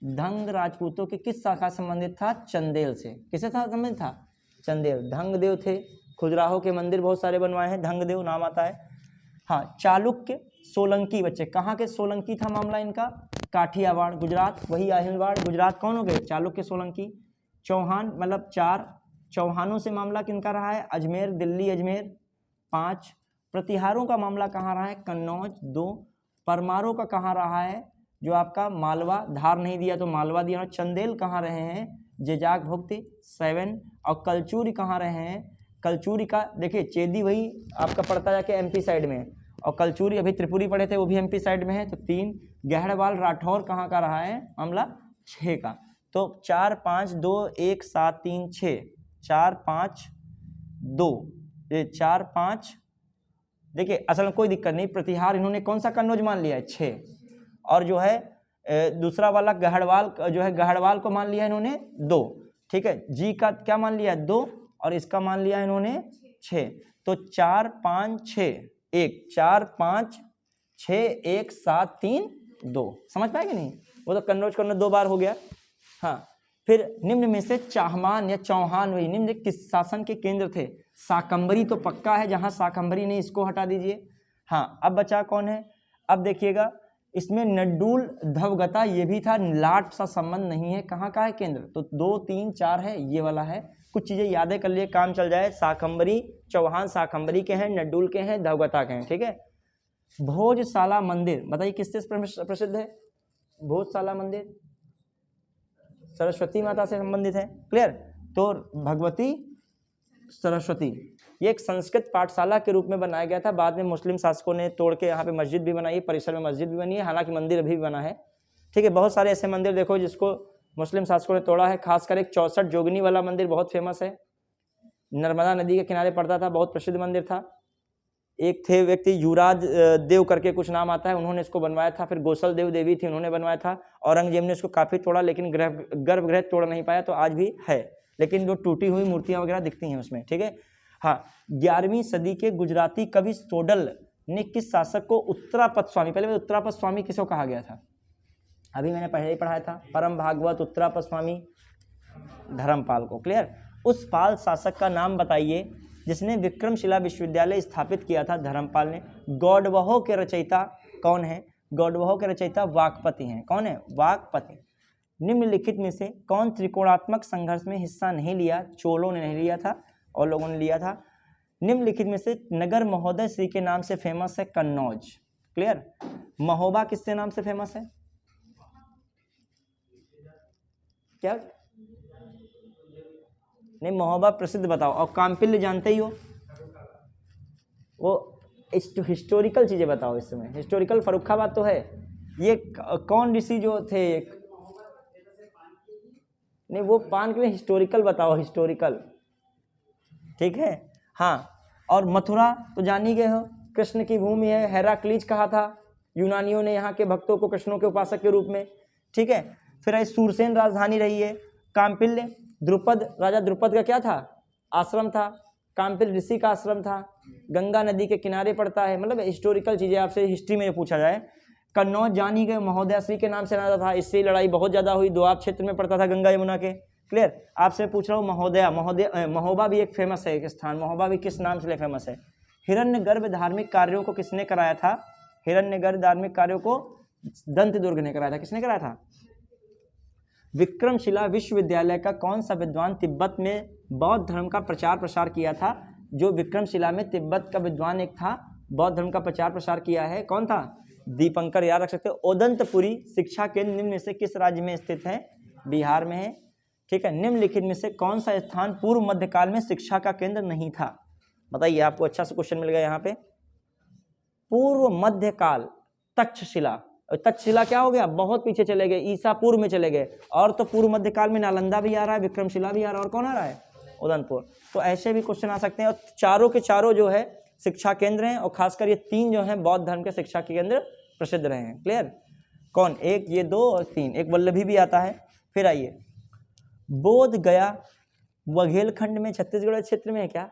Speaker 1: धंग राजपूतों की किस शाखा संबंधित था? चंदेल से। किससे था संबंधित था? चंदेल। धंगदेव थे, खजुराहो के मंदिर बहुत सारे बनवाए हैं, धंगदेव नाम आता है। हाँ, चालुक्य सोलंकी, बच्चे कहाँ के सोलंकी था मामला इनका? काठियावाड़ गुजरात, वही अहिलवाड़ गुजरात कौन हो गए? चालुक्य सोलंकी। चौहान मतलब 4, चौहानों से मामला किनका रहा है? अजमेर दिल्ली अजमेर 5। प्रतिहारों का मामला कहाँ रहा है? कन्नौज 2। परमारों का कहाँ रहा है? जो आपका मालवा, धार नहीं दिया तो मालवा दिया। चंदेल कहाँ रहे हैं? जेजाक भुक्ति 7। और कलचूरी कहाँ रहे हैं? कलचूरी का देखिए चेदी वही आपका पड़ता जाके एमपी साइड में है, और कलचूरी अभी त्रिपुरी पढ़े थे वो भी एमपी साइड में है, तो 3। गहड़वाल राठौर कहाँ का रहा है मामला? 6 का। तो 4 5 2 1 7 3 6, 4 5 2, ये 4 5। देखिए असल में कोई दिक्कत नहीं, प्रतिहार इन्होंने कौन सा कन्नौज मान लिया है? 6। और जो है दूसरा वाला गहड़वाल जो है, गहड़वाल को मान लिया इन्होंने 2, ठीक है। जी का क्या मान लिया? 2, और इसका मान लिया इन्होंने 6। तो 4 5 6 1, 4 5 6 1 7 3 2। समझ पाएंगे नहीं? वो तो कन्नौज करना 2 बार हो गया। हाँ, फिर निम्न में से चाहमान या चौहान वही निम्न किस शासन के केंद्र थे? शाकंभरी तो पक्का है, जहां शाकंभरी नहीं इसको हटा दीजिए। हाँ, अब बचा कौन है? अब देखिएगा इसमें नड्डूल धवगता ये भी था, लाट सा संबंध नहीं है। कहाँ का है केंद्र? तो 2 3 4 है, ये वाला है। कुछ चीजें यादें कर लिए, काम चल जाए। शाकंभरी चौहान शाकंभरी के हैं, नड्डूल के हैं, धवगता के हैं, ठीक है। भोजशाला मंदिर बताइए किससे प्रसिद्ध है? भोजशाला मंदिर सरस्वती माता से संबंधित है। क्लियर? तो भगवती सरस्वती, ये एक संस्कृत पाठशाला के रूप में बनाया गया था। बाद में मुस्लिम शासकों ने तोड़ के यहाँ पे मस्जिद भी बनाई, परिसर में मस्जिद भी बनी है, हालांकि मंदिर अभी भी बना है, ठीक है। बहुत सारे ऐसे मंदिर देखो जिसको मुस्लिम शासकों ने तोड़ा है, खासकर एक 64 जोगनी वाला मंदिर बहुत फेमस है, नर्मदा नदी के किनारे पड़ता था, बहुत प्रसिद्ध मंदिर था। एक थे व्यक्ति युवराज देव करके कुछ नाम आता है, उन्होंने इसको बनवाया था। फिर गोसल देव देवी थी, उन्होंने बनवाया था। औरंगजेब ने इसको काफ़ी तोड़ा, लेकिन गर्भगृह तोड़ नहीं पाया, तो आज भी है, लेकिन जो टूटी हुई मूर्तियां वगैरह दिखती हैं उसमें, ठीक है। हाँ, 11वीं सदी के गुजराती कवि स्टोडल ने किस शासक को उत्तरापद स्वामी, पहले उत्तरापद स्वामी किसको कहा गया था? अभी मैंने पहले ही पढ़ाया था, परम भागवत उत्तरापद स्वामी धर्मपाल को। क्लियर? उस पाल शासक का नाम बताइए जिसने विक्रमशिला विश्वविद्यालय स्थापित किया था धर्मपाल ने। गौडवहों के रचयिता कौन है? गौडवहों के रचयिता वाकपति हैं। कौन है? वाकपति। निम्नलिखित में से कौन त्रिकोणात्मक संघर्ष में हिस्सा नहीं लिया? चोलों ने नहीं लिया था और लोगों ने लिया था। निम्नलिखित में से नगर महोदय श्री के नाम से फेमस है कन्नौज। क्लियर? महोबा किसके नाम से फेमस है? क्या? नहीं, महोबा प्रसिद्ध बताओ। और काम्पिल्य जानते ही हो, वो हिस्टोरिकल चीजें बताओ। इस समय हिस्टोरिकल फर्रुखाबाद तो है। ये कौन ऋषि जो थे? नहीं, वो पान के लिए हिस्टोरिकल बताओ, हिस्टोरिकल, ठीक है। हाँ, और मथुरा तो जान ही गए हो, कृष्ण की भूमि है। हेराक्लीज कहा था यूनानियों ने यहाँ के भक्तों को कृष्णों के उपासक के रूप में, ठीक है। फिर सूरसेन राजधानी रही है। काम्पिल्य द्रुपद, राजा द्रुपद का क्या था? आश्रम था। काम्पिल्य ऋषि का आश्रम था, गंगा नदी के किनारे पड़ता है। मतलब हिस्टोरिकल चीजें आपसे हिस्ट्री में पूछा जाए। कन्नौज जान ही गए, महोदय श्री के नाम से जाना था, इससे लड़ाई बहुत ज्यादा हुई, दोआब क्षेत्र में पड़ता था गंगा यमुना के। क्लियर? आपसे पूछ रहा हूँ महोदया, महोबा भी एक फेमस है एक स्थान। महोबा भी किस नाम से फेमस है? हिरण्यगर्भ धार्मिक कार्यों को किसने कराया था? हिरण्यगर्भ धार्मिक कार्यों को दंत दुर्ग ने कराया था। किसने कराया था? विक्रमशिला विश्वविद्यालय का कौन सा विद्वान तिब्बत में बौद्ध धर्म का प्रचार प्रसार किया था? जो विक्रमशिला में तिब्बत का विद्वान एक था, बौद्ध धर्म का प्रचार प्रसार किया है, कौन था? दीपंकर, याद रख सकते हो। ओदंतपुरी शिक्षा केंद्र निम्न में से किस राज्य में स्थित है? बिहार में है, ठीक है। निम्नलिखित में से कौन सा स्थान पूर्व मध्यकाल में शिक्षा का केंद्र नहीं था? बताइए, आपको अच्छा सा क्वेश्चन मिल गया यहाँ पे। पूर्व मध्यकाल तक्षशिला। तक्षशिला क्या हो गया? बहुत पीछे चले गए, ईसा पूर्व में चले गए। और तो पूर्व मध्यकाल में नालंदा भी आ रहा है, विक्रमशिला भी आ रहा है, और कौन आ रहा है? उदयपुर। तो ऐसे भी क्वेश्चन आ सकते हैं। और चारों के चारों जो है शिक्षा केंद्र हैं, और खासकर ये 3 जो हैं बौद्ध धर्म के शिक्षा के केंद्र प्रसिद्ध रहे हैं। क्लियर? कौन? एक, ये 2 और 3। एक वल्लभी भी आता है। फिर आइए, बोध गया बघेलखंड में छत्तीसगढ़ क्षेत्र में है क्या?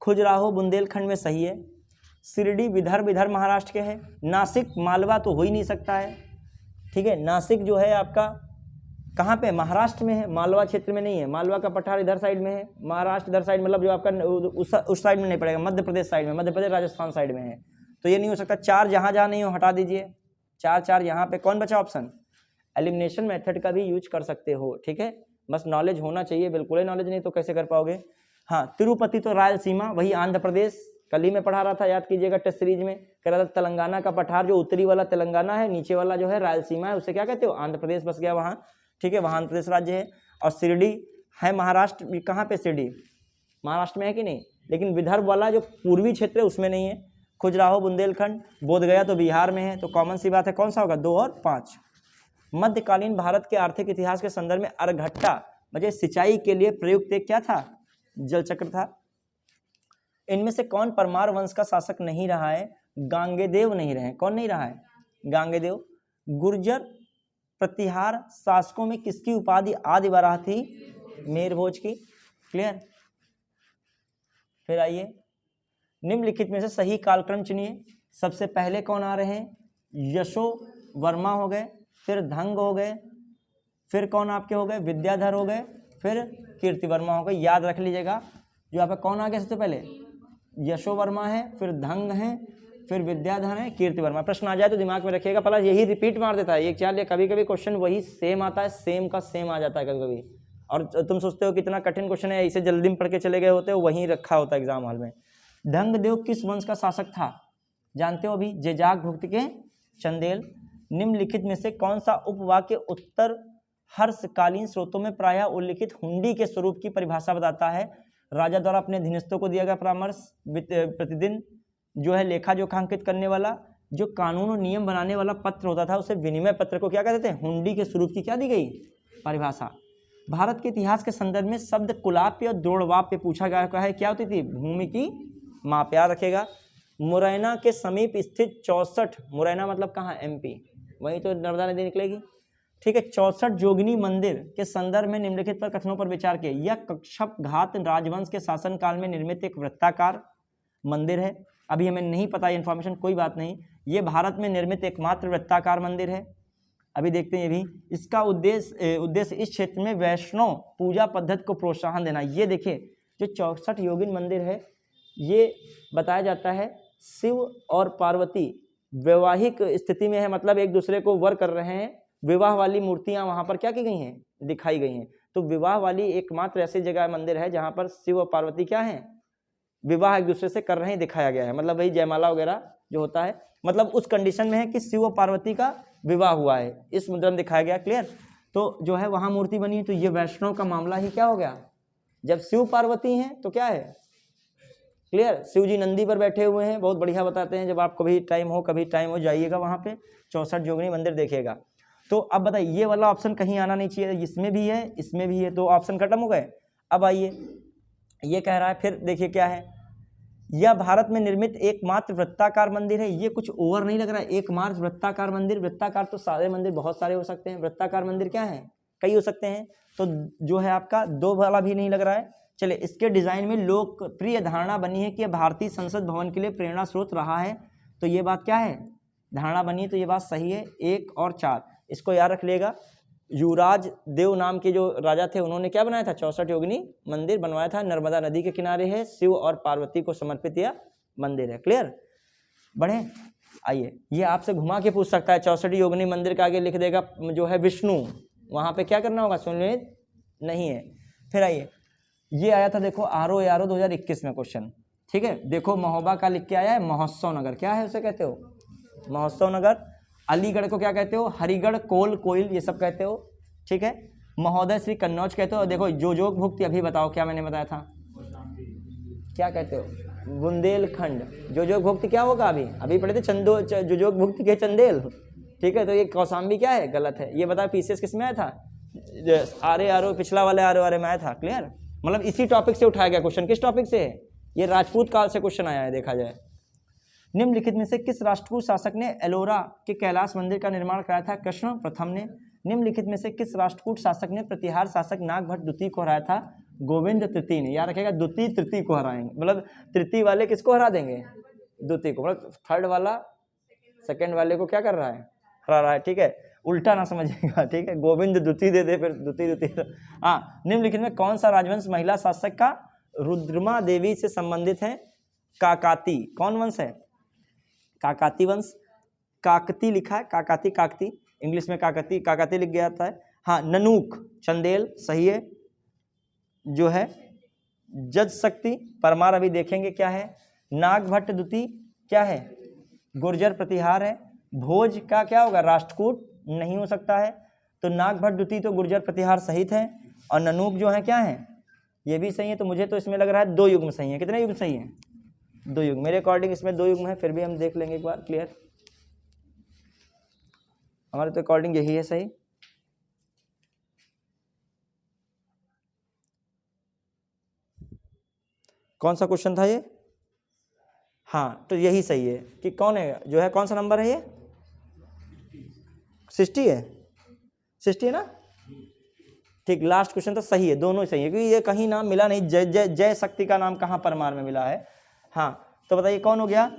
Speaker 1: खजुराहो बुंदेलखंड में सही है। शिरडी विदर्भ महाराष्ट्र के है। नासिक मालवा तो हो ही नहीं सकता है, ठीक है। नासिक जो है आपका कहाँ पे, महाराष्ट्र में है, मालवा क्षेत्र में नहीं है। मालवा का पठार इधर साइड में है, महाराष्ट्र इधर साइड, मतलब जो आपका उस साइड में नहीं पड़ेगा, मध्य प्रदेश साइड में, मध्य प्रदेश राजस्थान साइड में है, तो ये नहीं हो सकता। 4 जहाँ जहाँ नहीं हो हटा दीजिए, 4 यहाँ पे कौन बचा ऑप्शन। एलिमिनेशन मेथड का भी यूज कर सकते हो, ठीक है। बस नॉलेज होना चाहिए, बिल्कुल ही नॉलेज नहीं तो कैसे कर पाओगे। हाँ, तिरुपति तो रायलसीमा, वही आंध्र प्रदेश, कल ही में पढ़ा रहा था, याद कीजिएगा टेस्ट सीरीज में, कह रहा था तेलंगाना का पठार जो उत्तरी वाला तेलंगाना है, नीचे वाला जो है रायलसीमा है, उसे क्या कहते हो, आंध्र प्रदेश बस गया वहाँ, ठीक है, वहाँ आंध्र प्रदेश राज्य है। और शिरडी है महाराष्ट्र, कहाँ पे शिरडी, महाराष्ट्र में है कि नहीं, लेकिन विदर्भ वाला जो पूर्वी क्षेत्र है उसमें नहीं है। खजुराहो बुंदेलखंड, बोधगया तो बिहार में है, तो कॉमन सी बात है, कौन सा होगा, 2 और 5। मध्यकालीन भारत के आर्थिक इतिहास के संदर्भ में अरघट्टा मतलब सिंचाई के लिए प्रयुक्त एक क्या था, जल चक्र था। इनमें से कौन परमार वंश का शासक नहीं रहा है, गांगेदेव नहीं रहे। कौन नहीं रहा है, गांगेदेव। गुर्जर प्रतिहार शासकों में किसकी उपाधि आदि बारह थी, मेरभोज की। क्लियर। फिर आइए, निम्नलिखित में से सही कालक्रम चुनिए। सबसे पहले कौन आ रहे हैं, यशो वर्मा हो गए, फिर धंग हो गए, फिर कौन आपके हो गए, विद्याधर हो गए, फिर कीर्ति वर्मा हो गए। याद रख लीजिएगा, जो आप कौन आ गया सबसे पहले, यशो वर्मा है, फिर धंग है, फिर विद्याधर है, कीर्ति वर्मा। प्रश्न आ जाए तो दिमाग में रखिएगा, प्लस यही रिपीट मार देता है, एक चाल, कभी कभी क्वेश्चन वही सेम आता है, सेम का सेम आ जाता है कभी कभी, और तुम सोचते हो कितना कठिन क्वेश्चन है, इसे जल्दी में पढ़ के चले गए होते हो, वहीं रखा होता है एग्जाम हॉल में। धंगदेव किस वंश का शासक था, जानते हो अभी, जेजाक भुक्त के चंदेल। निम्नलिखित में से कौन सा उपवाक्य उत्तर हर्षकालीन स्रोतों में प्रायः उल्लिखित हुंडी के स्वरूप की परिभाषा बताता है। राजा द्वारा अपने अधीनस्थों को दिया गया परामर्श, प्रतिदिन जो है लेखा जोखांकित करने वाला, जो कानून और नियम बनाने वाला पत्र होता था, उसे विनिमय पत्र को क्या कहते थे, हुंडी के स्वरूप की क्या दी गई परिभाषा। भारत के इतिहास के संदर्भ में शब्द कुलाप्य और द्रोणवाप्य पूछा गया है, क्या होती थी, भूमि की माप। याद रखेगा। मुरैना के समीप स्थित 64, मुरैना मतलब कहाँ, एमपी, वहीं तो नर्मदा नदी निकलेगी, ठीक है। 64 जोगिनी मंदिर के संदर्भ में निम्नलिखित पर कथनों पर विचार किए। यह कक्षप घात राजवंश के शासन काल में निर्मित एक वृत्ताकार मंदिर है। अभी हमें नहीं पता इन्फॉर्मेशन, कोई बात नहीं। ये भारत में निर्मित एकमात्र वृत्ताकार मंदिर है। अभी देखते हैं ये भी। इसका उद्देश्य इस क्षेत्र में वैष्णव पूजा पद्धति को प्रोत्साहन देना। ये देखिए, जो 64 योगिन मंदिर है, ये बताया जाता है शिव और पार्वती वैवाहिक स्थिति में है, मतलब एक दूसरे को वर कर रहे हैं। विवाह वाली मूर्तियां वहां पर क्या की गई हैं, दिखाई गई हैं। तो विवाह वाली एकमात्र ऐसी जगह मंदिर है जहां पर शिव और पार्वती क्या हैं, विवाह एक दूसरे से कर रहे हैं, दिखाया गया है। मतलब वही जयमाला वगैरह जो होता है, मतलब उस कंडीशन में है कि शिव और पार्वती का विवाह हुआ है, इस मुद्रा में दिखाया गया। क्लियर। तो जो है वहां मूर्ति बनी है, तो ये वैष्णव का मामला ही क्या हो गया, जब शिव पार्वती हैं तो क्या है, क्लियर। शिव जी नंदी पर बैठे हुए हैं, बहुत बढ़िया बताते हैं। जब आप कभी टाइम हो जाइएगा वहां पे, 64 जोगिनी मंदिर देखिएगा। तो अब बताइए, ये वाला ऑप्शन कहीं आना नहीं चाहिए, इसमें भी है, इसमें भी है, तो ऑप्शन खत्म हो गए। अब आइए, ये कह रहा है, फिर देखिए क्या है, यह भारत में निर्मित एकमात्र वृत्ताकार मंदिर है। ये कुछ ओवर नहीं लग रहा है, एकमात्र वृत्ताकार मंदिर। वृत्ताकार तो सारे मंदिर बहुत सारे हो सकते हैं, वृत्ताकार मंदिर क्या है, कई हो सकते हैं। तो जो है आपका 2 वाला भी नहीं लग रहा है। चलिए, इसके डिजाइन में लोकप्रिय धारणा बनी है कि यह भारतीय संसद भवन के लिए प्रेरणा स्रोत रहा है। तो ये बात क्या है, धारणा बनी है, तो ये बात सही है। 1 और 4 इसको याद रख लेगा। युवराज देव नाम के जो राजा थे, उन्होंने क्या बनाया था, 64 योगिनी मंदिर बनवाया था। नर्मदा नदी के किनारे है, शिव और पार्वती को समर्पित यह मंदिर है। क्लियर। बढ़े, आइए, ये आपसे घुमा के पूछ सकता है। 64 योगिनी मंदिर के आगे लिख देगा जो है विष्णु, वहां पे क्या करना होगा, सुनिए नहीं है। फिर आइए, ये आया था देखो आरओ 2021 में क्वेश्चन, ठीक है। देखो महोबा का लिख के आया है, महोत्सव नगर, क्या है उसे कहते हो, महोत्सव नगर। अलीगढ़ को क्या कहते हो, हरिगढ़, कोल, कोयल, ये सब कहते हो, ठीक है। महोदय श्री कन्नौज कहते हो। देखो जोजोग भुक्ति, अभी बताओ क्या मैंने बताया था, क्या कहते हो, बुंदेलखंड। जोजोग भुक्ति क्या होगा, अभी पढ़े थे, जोजोग भुक्ति के चंदेल, ठीक है। तो ये कौसाम्बी क्या है, गलत है। ये बताओ पीसीएस किस में आया था, आरओ पिछला वाले आरओ में आया था। क्लियर। मतलब इसी टॉपिक से उठाया गया क्वेश्चन। किस टॉपिक से है, ये राजपूत काल से क्वेश्चन आया है, देखा जाए। निम्नलिखित में से किस राष्ट्रकूट शासक ने एलोरा के कैलाश मंदिर का निर्माण कराया था, कृष्ण प्रथम ने। निम्नलिखित में से किस राष्ट्रकूट शासक ने प्रतिहार शासक नागभट्ट द्वितीय को हराया था, गोविंद तृतीय ने, याद रखेगा द्वितीय तृतीय को हराएंगे, मतलब तृतीय वाले किसको हरा देंगे, द्वितीय को, मतलब थर्ड वाला सेकंड वाले को क्या कर रहा है, हरा रहा है, ठीक है, उल्टा ना समझिएगा, ठीक है, गोविंद द्वितीय दे दे फिर द्वितीय। हाँ, निम्नलिखित में कौन सा राजवंश महिला शासक का रुद्रमा देवी से संबंधित है, काकाती, कौन वंश है, काकाती वंश, काकती लिखा है, काकाती, काकती इंग्लिश में काकती, काकाती लिख गया था। हाँ, ननूक, चंदेल सही है, जो है जज शक्ति, परमार अभी देखेंगे क्या है, नागभट्ट द्वितीय क्या है, गुर्जर प्रतिहार है, भोज का क्या होगा, राष्ट्रकूट नहीं हो सकता है, तो नागभट्ट द्वितीय तो गुर्जर प्रतिहार सहित है, और ननूक जो है क्या है, ये भी सही है। तो मुझे तो इसमें लग रहा है 2 युग्म सही है, कितने युग्म सही है, 2 युग्म, मेरे अकॉर्डिंग इसमें 2 युग्म है, फिर भी हम देख लेंगे एक बार क्लियर, हमारे तो अकॉर्डिंग यही है सही। कौन सा क्वेश्चन था ये, हाँ तो यही सही है कि कौन है जो है, कौन सा नंबर है ये, 60 है, 60 है ना, ठीक, लास्ट क्वेश्चन तो सही है, दोनों ही सही है, क्योंकि ये कहीं नाम मिला नहीं, जय जय जय शक्ति का नाम कहाँ परमार में मिला है। हाँ, तो बताइए कौन हो गया,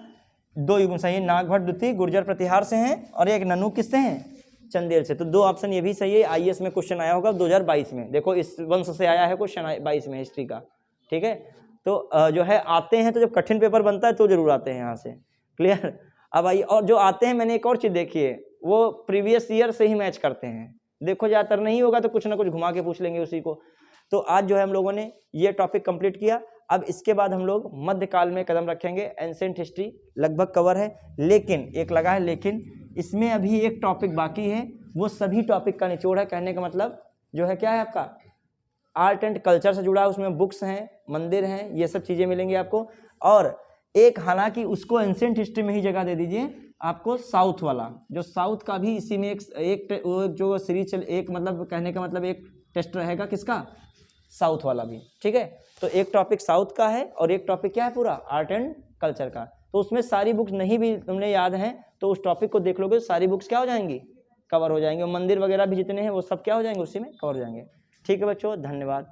Speaker 1: 2 युग्म सही है, नागभट्ट द्वितीय गुर्जर प्रतिहार से हैं, और एक ननूक किससे हैं, चंदेल से, तो 2 ऑप्शन ये भी सही है। आईएएस में क्वेश्चन आया होगा 2022 में, देखो इस वंश से आया है क्वेश्चन 22 में हिस्ट्री का, ठीक है, तो जो है आते हैं तो जब कठिन पेपर बनता है तो जरूर आते हैं यहाँ से, क्लियर। अब आइए, और जो आते हैं मैंने एक और चीज़ देखी है, वो प्रीवियस ईयर से ही मैच करते हैं, देखो ज़्यादातर नहीं होगा तो कुछ ना कुछ घुमा के पूछ लेंगे उसी को। तो आज जो है हम लोगों ने ये टॉपिक कंप्लीट किया। अब इसके बाद हम लोग मध्यकाल में कदम रखेंगे, एंशिएंट हिस्ट्री लगभग कवर है, लेकिन एक लगा है लेकिन, इसमें अभी एक टॉपिक बाकी है, वो सभी टॉपिक का निचोड़ है, कहने का मतलब जो है क्या है आपका, आर्ट एंड कल्चर से जुड़ा है, उसमें बुक्स हैं, मंदिर हैं, ये सब चीज़ें मिलेंगी आपको। और एक, हालांकि उसको एंशिएंट हिस्ट्री में ही जगह दे दीजिए आपको, साउथ वाला, जो साउथ का भी इसी में एक जो सीरीज चल, एक मतलब कहने का मतलब एक टेस्ट रहेगा किसका, साउथ वाला भी, ठीक है। तो एक टॉपिक साउथ का है और एक टॉपिक क्या है पूरा, आर्ट एंड कल्चर का। तो उसमें सारी बुक्स नहीं भी तुमने याद हैं तो उस टॉपिक को देख लोगे तो सारी बुक्स क्या हो जाएंगी, कवर हो जाएंगे, मंदिर वगैरह भी जितने हैं वो सब क्या हो जाएंगे, उसी में कवर हो जाएंगे। ठीक है बच्चों, धन्यवाद।